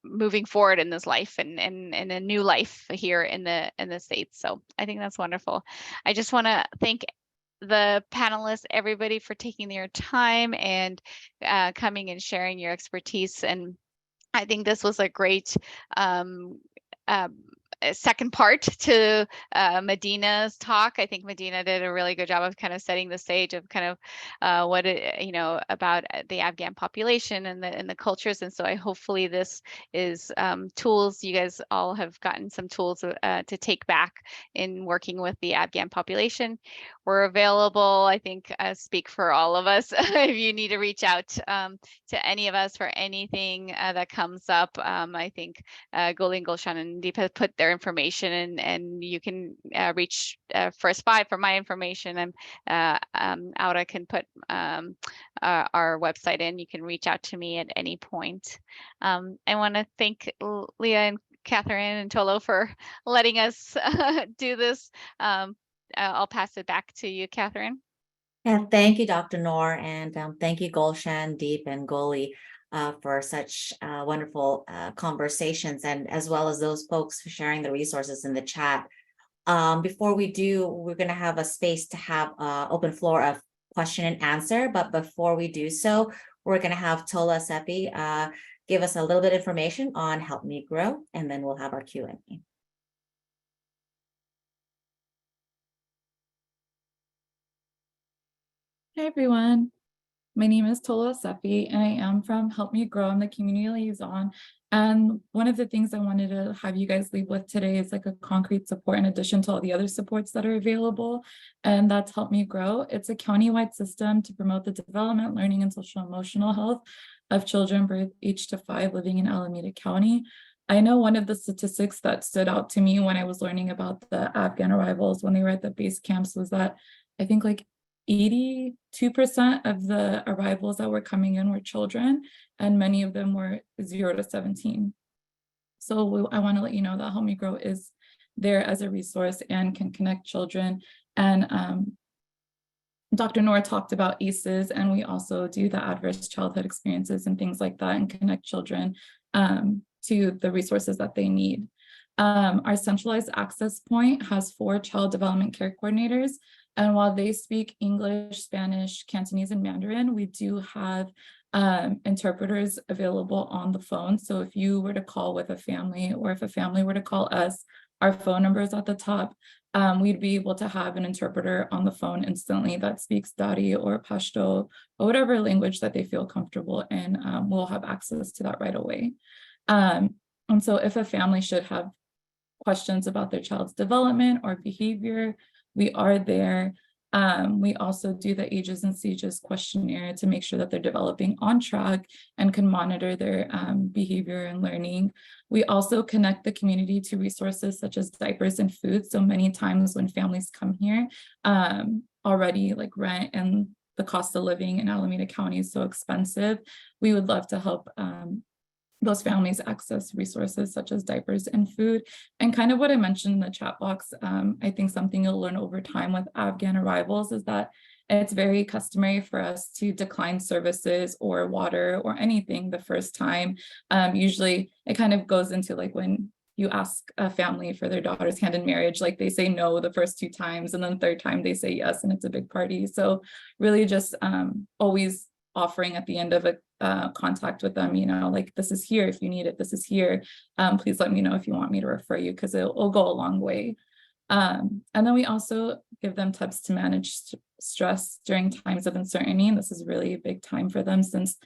moving forward in this life and a new life here in the States. So I think that's wonderful. I just want to thank the panelists, everybody, for taking their time and coming and sharing your expertise. And I think this was a great second part to Medina's talk. I think Medina did a really good job of kind of setting the stage of kind of what about the Afghan population and the cultures. And so hopefully this is tools. You guys all have gotten some tools to take back in working with the Afghan population. We're available, I think, speak for all of us. If you need to reach out to any of us for anything that comes up, I think Goli and Gulshan and Deep have put their information, and you can reach First Five for my information, and Aura can put our website in. You can reach out to me at any point. I want to thank Leah and Catherine and Tolo for letting us do this. I'll pass it back to you, Catherine. Yeah, thank you, Dr. Noor, and thank you, Gulshan, Deep, and Goli for such wonderful conversations, and as well as those folks for sharing the resources in the chat. Before we do, we're going to have a space to have open floor of question and answer, but before we do so, we're going to have Tola Seppi give us a little bit of information on Help Me Grow, and then we'll have our Q&A. Hey everyone, my name is Tola Seppi and I am from Help Me Grow. I'm the community liaison. And one of the things I wanted to have you guys leave with today is like a concrete support in addition to all the other supports that are available. And that's Help Me Grow. It's a county-wide system to promote the development, learning, and social emotional health of children birth age to 5 living in Alameda County. I know one of the statistics that stood out to me when I was learning about the Afghan arrivals when they were at the base camps was that I think like 82% of the arrivals that were coming in were children, and many of them were 0 to 17. So I want to let you know that Help Me Grow is there as a resource and can connect children. And Dr. Noor talked about ACEs, and we also do the adverse childhood experiences and things like that and connect children to the resources that they need. Our centralized access point has 4 child development care coordinators. And while they speak English, Spanish, Cantonese, and Mandarin, we do have interpreters available on the phone. So if you were to call with a family, or if a family were to call us, our phone number is at the top. We'd be able to have an interpreter on the phone instantly that speaks Dari or Pashto or whatever language that they feel comfortable in. We'll have access to that right away. And so if a family should have questions about their child's development or behavior, we are there. We also do the ages and stages questionnaire to make sure that they're developing on track and can monitor their behavior and learning. We also connect the community to resources such as diapers and food. So many times when families come here, already like rent and the cost of living in Alameda County is so expensive, we would love to help those families access resources such as diapers and food. And kind of what I mentioned in the chat box, I think something you'll learn over time with Afghan arrivals is that it's very customary for us to decline services or water or anything the first time. Usually it kind of goes into like when you ask a family for their daughter's hand in marriage, like they say no the first 2 times, and then the 3rd time they say yes, and it's a big party. So really just always offering at the end of a contact with them, you know, like this is here if you need it, this is here. Please let me know if you want me to refer you, because it'll go a long way. And then we also give them tips to manage stress during times of uncertainty. And this is really a big time for them since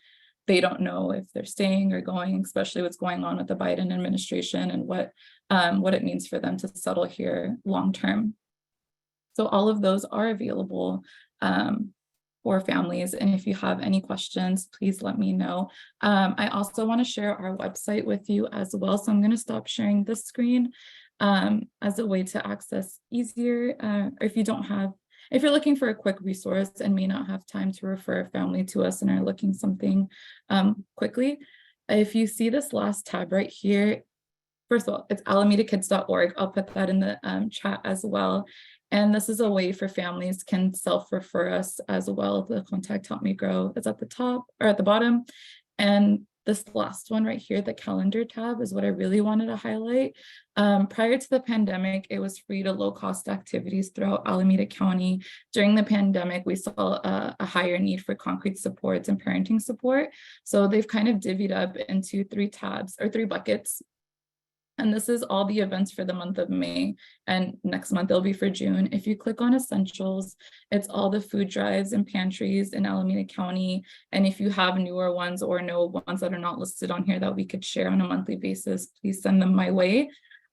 they don't know if they're staying or going, especially what's going on with the Biden administration and what it means for them to settle here long term. So all of those are available for families. And if you have any questions, please let me know. I also want to share our website with you as well. So I'm going to stop sharing this screen as a way to access easier. Or if you're looking for a quick resource and may not have time to refer a family to us and are looking something quickly, if you see this last tab right here, first of all, it's alamedakids.org. I'll put that in the chat as well. And this is a way for families can self-refer us as well. The contact Help Me Grow is at the top or at the bottom. And this last one right here, the calendar tab, is what I really wanted to highlight. Prior to the pandemic, it was free to low-cost activities throughout Alameda County. During the pandemic, we saw a higher need for concrete supports and parenting support. So they've kind of divvied up into 3 tabs or 3 buckets. And this is all the events for the month of May, and next month it'll be for June. If you click on essentials, it's all the food drives and pantries in Alameda County. And if you have newer ones or no ones that are not listed on here that we could share on a monthly basis, please send them my way.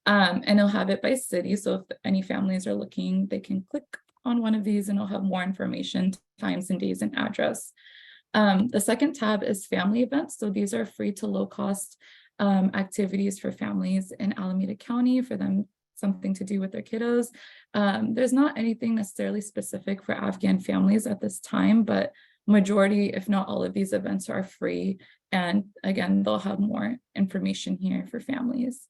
And it'll have it by city. So if any families are looking, they can click on one of these and it'll have more information, times and days and address. The second tab is family events. So these are free to low cost activities for families in Alameda County, for them something to do with their kiddos. There's not anything necessarily specific for Afghan families at this time, but majority, if not all of these events are free. And again, they'll have more information here for families.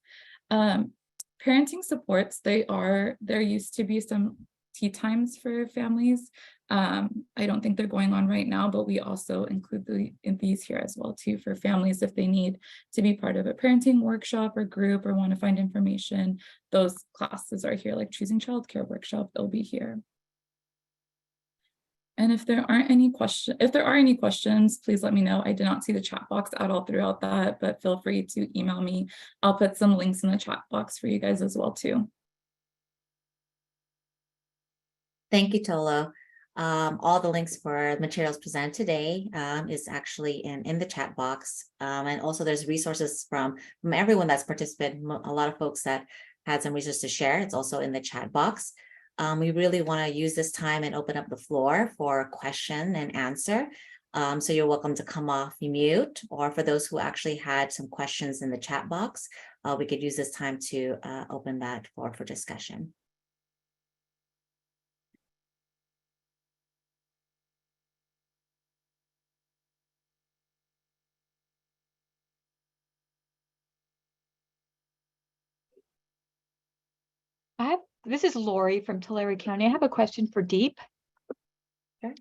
Parenting supports, there used to be some tea times for families. I don't think they're going on right now, but we also include these here as well too for families if they need to be part of a parenting workshop or group or want to find information. Those classes are here, like choosing childcare workshop, they'll be here. And if there are any questions, please let me know. I did not see the chat box at all throughout that, but feel free to email me. I'll put some links in the chat box for you guys as well too. Thank you, Tolo. All the links for materials presented today is actually in the chat box. And also there's resources from everyone that's participated, a lot of folks that had some resources to share. It's also in the chat box. We really want to use this time and open up the floor for question and answer. So you're welcome to come off mute, or for those who actually had some questions in the chat box, we could use this time to open that floor for discussion. This is Lori from Tulare County. I have a question for Deep. Okay.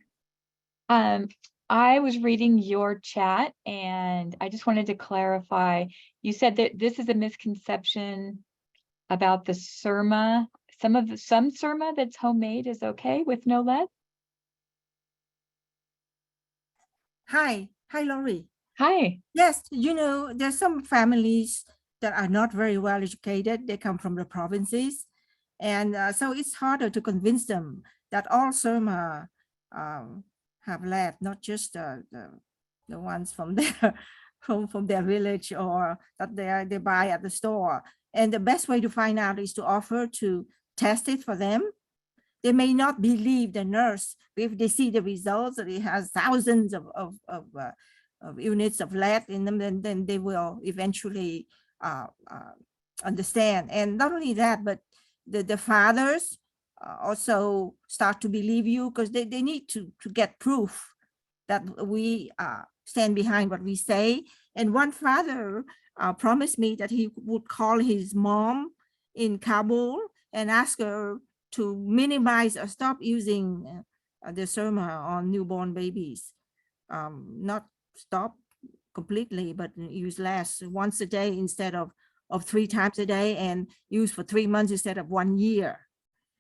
I was reading your chat and I just wanted to clarify. You said that this is a misconception about the surma. Some surma that's homemade is okay with no lead. Hi, Lori. Hi. Yes, there's some families that are not very well educated. They come from the provinces. And so it's harder to convince them that all Surma have lead, not just the ones from their from their village or that they buy at the store. And the best way to find out is to offer to test it for them. They may not believe the nurse if they see the results that it has thousands of units of lead in them, then they will eventually understand. And not only that, but the fathers also start to believe you because they need to get proof that we stand behind what we say. And one father promised me that he would call his mom in Kabul and ask her to minimize or stop using the Surma on newborn babies. Not stop completely, but use less, once a day instead of 3 times a day, and use for 3 months instead of 1 year.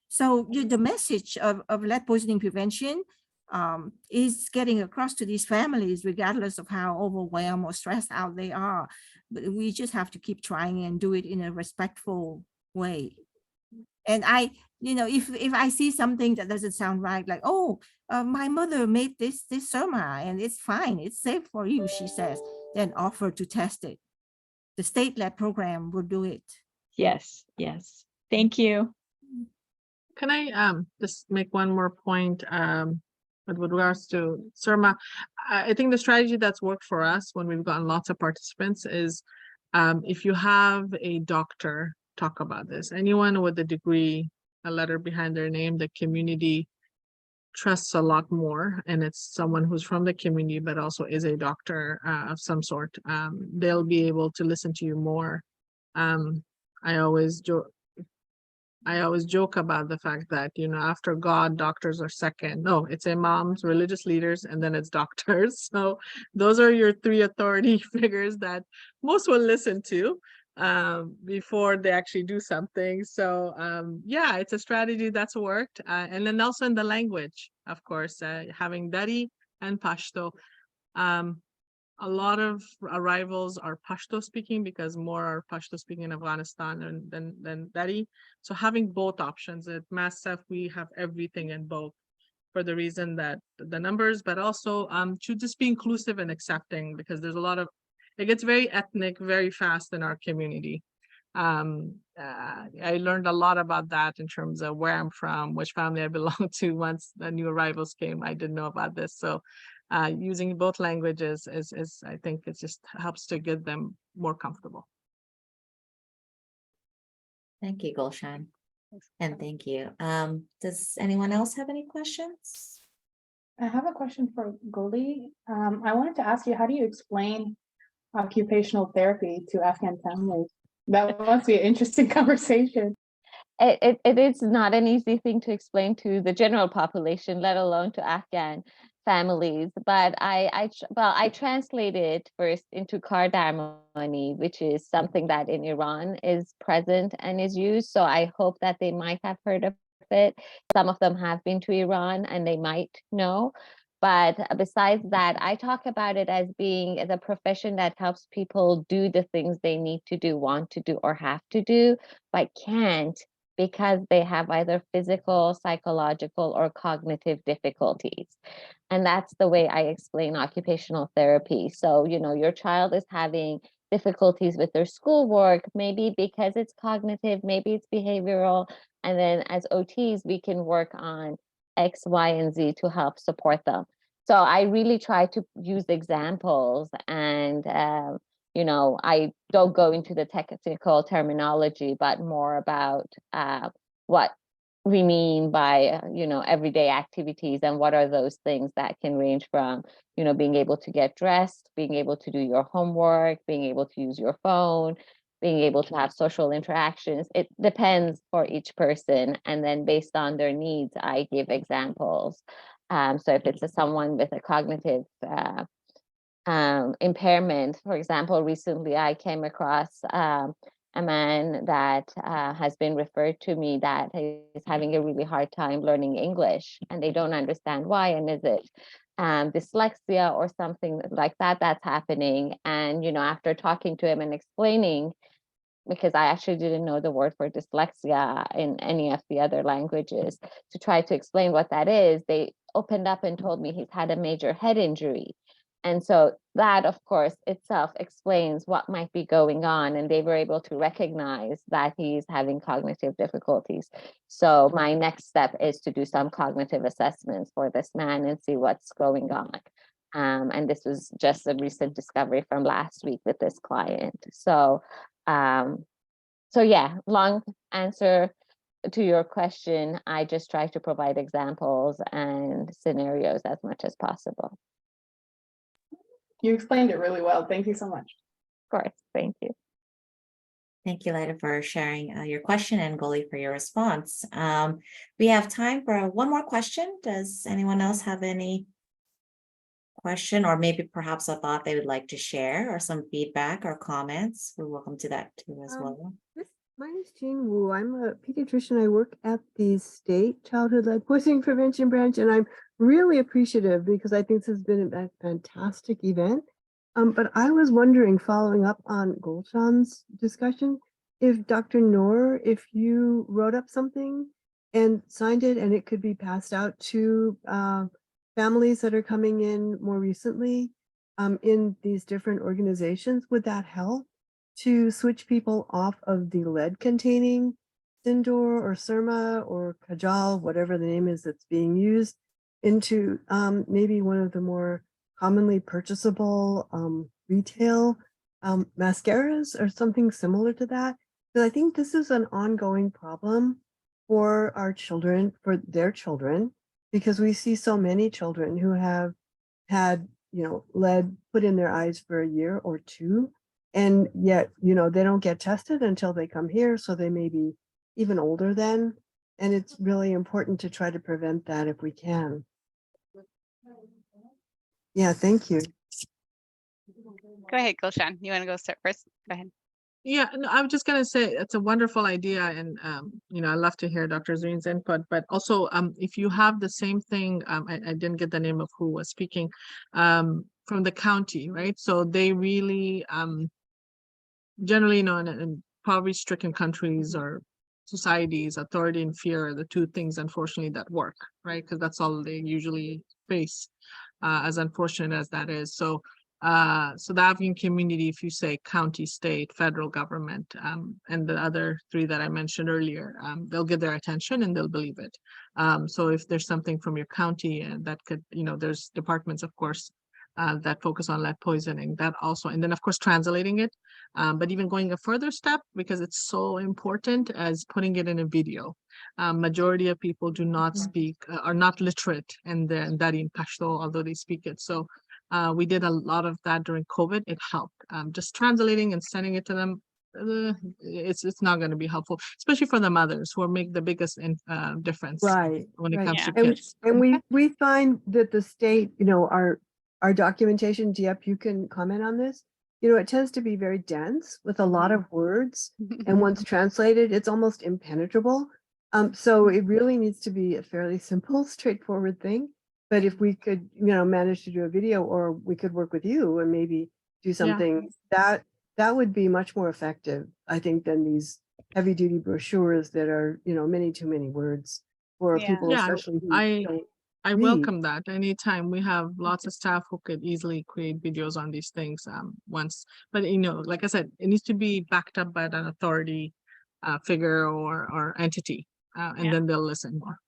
So the message of lead poisoning prevention is getting across to these families, regardless of how overwhelmed or stressed out they are. But we just have to keep trying and do it in a respectful way. And if I see something that doesn't sound right, like, oh, my mother made this Surma and it's fine, it's safe for you, she says, then offer to test it. The state led program will do it. Yes. Thank you. Can I just make one more point with regards to Surma? I think the strategy that's worked for us when we've gotten lots of participants is if you have a doctor talk about this, anyone with a degree, a letter behind their name, the community trusts a lot more, and it's someone who's from the community but also is a doctor of some sort. They'll be able to listen to you more. I always joke about the fact that, after God, doctors are second. No, it's imams, religious leaders, and then it's doctors. So those are your 3 authority figures that most will listen to before they actually do something. So yeah, it's a strategy that's worked. And then also in the language, of course, having Dari and Pashto. A lot of arrivals are Pashto speaking because more are Pashto speaking in Afghanistan than Dari. So having both options at MassF, we have everything in both for the reason that the numbers, but also to just be inclusive and accepting, because there's a lot of, it gets very ethnic very fast in our community. I learned a lot about that in terms of where I'm from, which family I belong to. Once the new arrivals came, I didn't know about this. So using both languages is I think it just helps to get them more comfortable. Thank you, Gulshan. And thank you. Does anyone else have any questions? I have a question for Goli. I wanted to ask you, how do you explain occupational therapy to Afghan families? That must be an interesting conversation. It is not an easy thing to explain to the general population, let alone to Afghan families. But I translated first into cardamom, which is something that in Iran is present and is used. So I hope that they might have heard of it. Some of them have been to Iran and they might know. But besides that, I talk about it as being the profession that helps people do the things they need to do, want to do, or have to do, but can't because they have either physical, psychological, or cognitive difficulties. And that's the way I explain occupational therapy. So, your child is having difficulties with their schoolwork, maybe because it's cognitive, maybe it's behavioral. And then as OTs, we can work on X, Y, and Z to help support them. So I really try to use examples and, I don't go into the technical terminology, but more about what we mean by, everyday activities and what are those things that can range from, being able to get dressed, being able to do your homework, being able to use your phone, being able to have social interactions. It depends for each person. And then based on their needs, I give examples. So if it's someone with a cognitive impairment, for example, recently I came across a man that has been referred to me that is having a really hard time learning English, and they don't understand why. And is it dyslexia or something like that that's happening? And, after talking to him and explaining, because I actually didn't know the word for dyslexia in any of the other languages, to try to explain what that is, they opened up and told me he's had a major head injury. And so that, of course, itself explains what might be going on. And they were able to recognize that he's having cognitive difficulties. So my next step is to do some cognitive assessments for this man and see what's going on. And this was just a recent discovery from last week with this client. So yeah, long answer to your question. I just try to provide examples and scenarios as much as possible. You explained it really well. Thank you so much. Of course, thank you. Thank you, Leda, for sharing your question, and Goli for your response. We have time for one more question. Does anyone else have any question, or maybe perhaps a thought they would like to share, or some feedback or comments? We're welcome to that too as well. My name is Jean Wu. I'm a pediatrician. I work at the state childhood-led poisoning prevention branch, and I'm really appreciative because I think this has been a fantastic event. But I was wondering, following up on Gulshan's discussion, if Dr. Noor, if you wrote up something and signed it and it could be passed out to families that are coming in more recently in these different organizations, would that help to switch people off of the lead-containing Sindoor or Surma or Kajal, whatever the name is that's being used, into maybe one of the more commonly purchasable retail mascaras or something similar to that? Because I think this is an ongoing problem for our children, for their children, because we see so many children who have had, lead put in their eyes for a year or two, and yet, they don't get tested until they come here, so they may be even older then. And it's really important to try to prevent that if we can. Yeah, thank you. Go ahead, Gulshan. You want to go start first? Go ahead. Yeah, no, I'm just gonna say it's a wonderful idea, and I love to hear Dr. Zarin's input. But also, if you have the same thing, I didn't get the name of who was speaking, from the county, right? So they really, generally, in poverty-stricken countries or societies, authority and fear are the two things, unfortunately, that work, right? Because that's all they usually face, as unfortunate as that is. So the Afghan community, if you say county, state, federal government, and the other three that I mentioned earlier, they'll get their attention and they'll believe it. So if there's something from your county and that could, there's departments, of course, that focus on lead poisoning, that also, and then of course translating it, but even going a further step, because it's so important, as putting it in a video. Majority of people do not speak, are not literate in Dari and Pashto, although they speak it. So we did a lot of that during COVID. It helped. Just translating and sending it to them, it's not going to be helpful, especially for the mothers who make the biggest difference, Right, when it right. comes to And, kids. and we find that the state, our documentation, Diep, you can comment on this. It tends to be very dense with a lot of words, and once translated, it's almost impenetrable. So it really needs to be a fairly simple, straightforward thing. But if we could, manage to do a video, or we could work with you and maybe do something that would be much more effective, I think, than these heavy duty brochures that are, many too many words for people, Yeah, especially who don't I read. welcome that anytime. We have lots of staff who could easily create videos on these things once, but like I said, it needs to be backed up by an authority figure or entity, and then they'll listen more.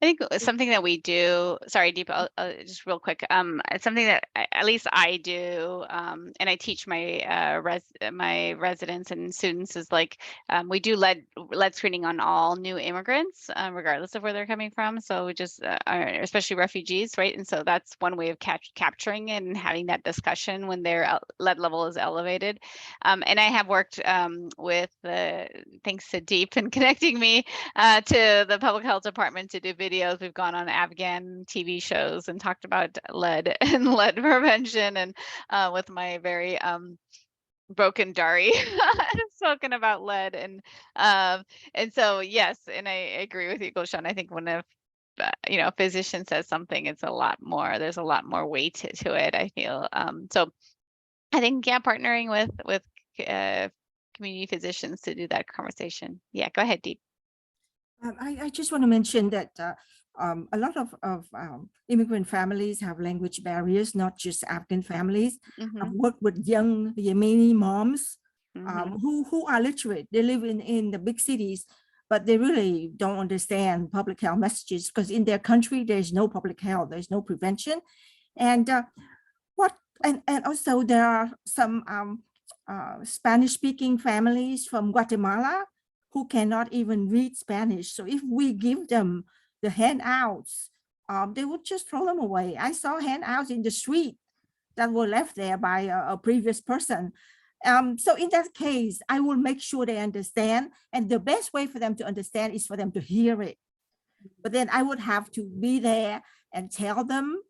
I think something that we do, sorry, Deep, just real quick. It's something that at least I do, and I teach my my residents and students is like we do lead screening on all new immigrants, regardless of where they're coming from. So we just, especially refugees, right? And so that's one way of capturing it and having that discussion when their lead level is elevated. And I have worked with, thanks to Deep and connecting me to the public health department to do videos. We've gone on Afghan TV shows and talked about lead and lead prevention, and with my very broken Dari spoken about lead, and so yes, and I agree with you, Gulshan. I think when a a physician says something, it's a lot more. There's a lot more weight to it, I feel. So I think partnering with community physicians to do that conversation. Yeah, go ahead, Deep. I just want to mention that a lot of immigrant families have language barriers, not just Afghan families. I've worked with young Yemeni moms who are literate. They live in the big cities, but they really don't understand public health messages because in their country, there's no public health, there's no prevention. And and also there are some Spanish-speaking families from Guatemala who cannot even read Spanish. So if we give them the handouts, they would just throw them away. I saw handouts in the street that were left there by a previous person. So in that case, I will make sure they understand. And the best way for them to understand is for them to hear it. But then I would have to be there and tell them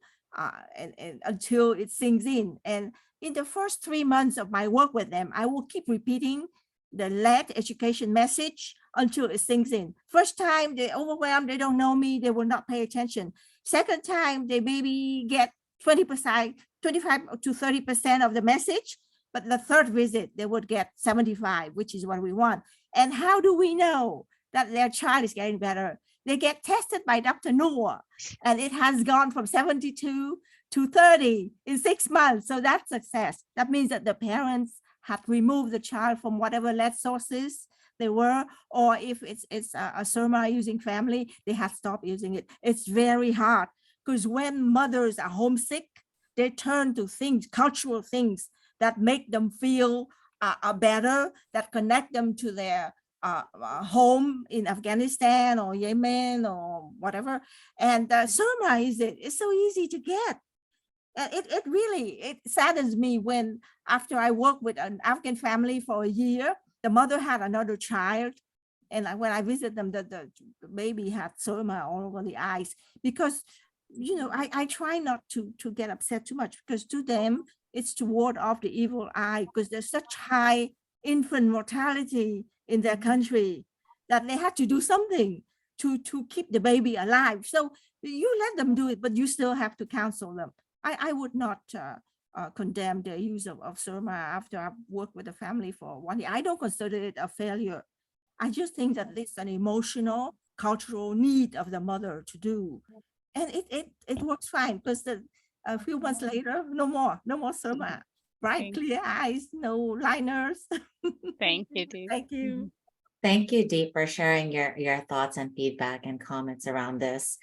and until it sinks in. And in the first 3 months of my work with them, I will keep repeating the lead education message until it sinks in. First time they're overwhelmed, they don't know me, they will not pay attention. Second time, they maybe get 20%, 25 to 30% of the message, but the third visit, they would get 75, which is what we want. And how do we know that their child is getting better? They get tested by Dr. Noor, and it has gone from 72 to 30 in 6 months. So that's success. That means that the parents have removed the child from whatever lead sources they were, or if it's a Surma using family, they have stopped using it. It's very hard because when mothers are homesick, they turn to things, cultural things that make them feel better, that connect them to their home in Afghanistan or Yemen or whatever. And Surma it's so easy to get. It really saddens me when after I worked with an Afghan family for a year, the mother had another child. And when I visit them, the baby had Surma all over the eyes because, I try not to get upset too much because to them, it's to ward off the evil eye because there's such high infant mortality in their country that they had to do something to keep the baby alive. So you let them do it, but you still have to counsel them. I would not condemn the use of Surma after I've worked with the family for 1 year. I don't consider it a failure. I just think that it's an emotional, cultural need of the mother to do. And it works fine because a few months later, no more Surma. Bright, clear eyes, no liners. Thank you, Deep. Thank you. Thank you, Deep, for sharing your thoughts and feedback and comments around this.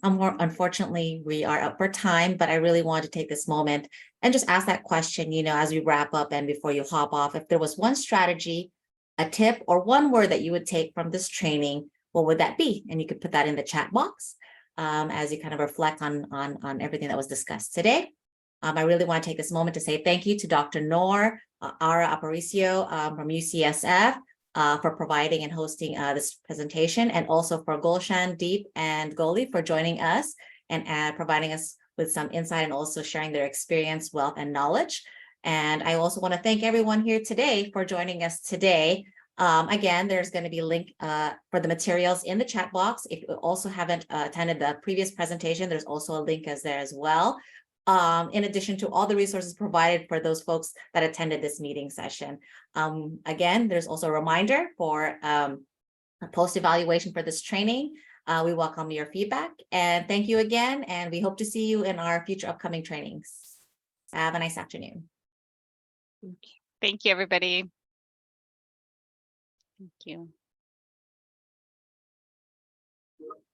Unfortunately, we are up for time, but I really want to take this moment and just ask that question, as we wrap up and before you hop off, if there was one strategy, a tip, or one word that you would take from this training, what would that be? And you could put that in the chat box as you kind of reflect on everything that was discussed today. I really want to take this moment to say thank you to Dr. Noor, Ara Aparicio from UCSF, for providing and hosting this presentation, and also for Gulshan, Deep, and Goli for joining us and providing us with some insight and also sharing their experience, wealth, and knowledge. And I also want to thank everyone here today for joining us today. Again, there's going to be a link for the materials in the chat box. If you also haven't attended the previous presentation, there's also a link there as well. In addition to all the resources provided for those folks that attended this meeting session. Again, there's also a reminder for a post-evaluation for this training. We welcome your feedback and thank you again. And we hope to see you in our future upcoming trainings. Have a nice afternoon. Thank you, everybody. Thank you.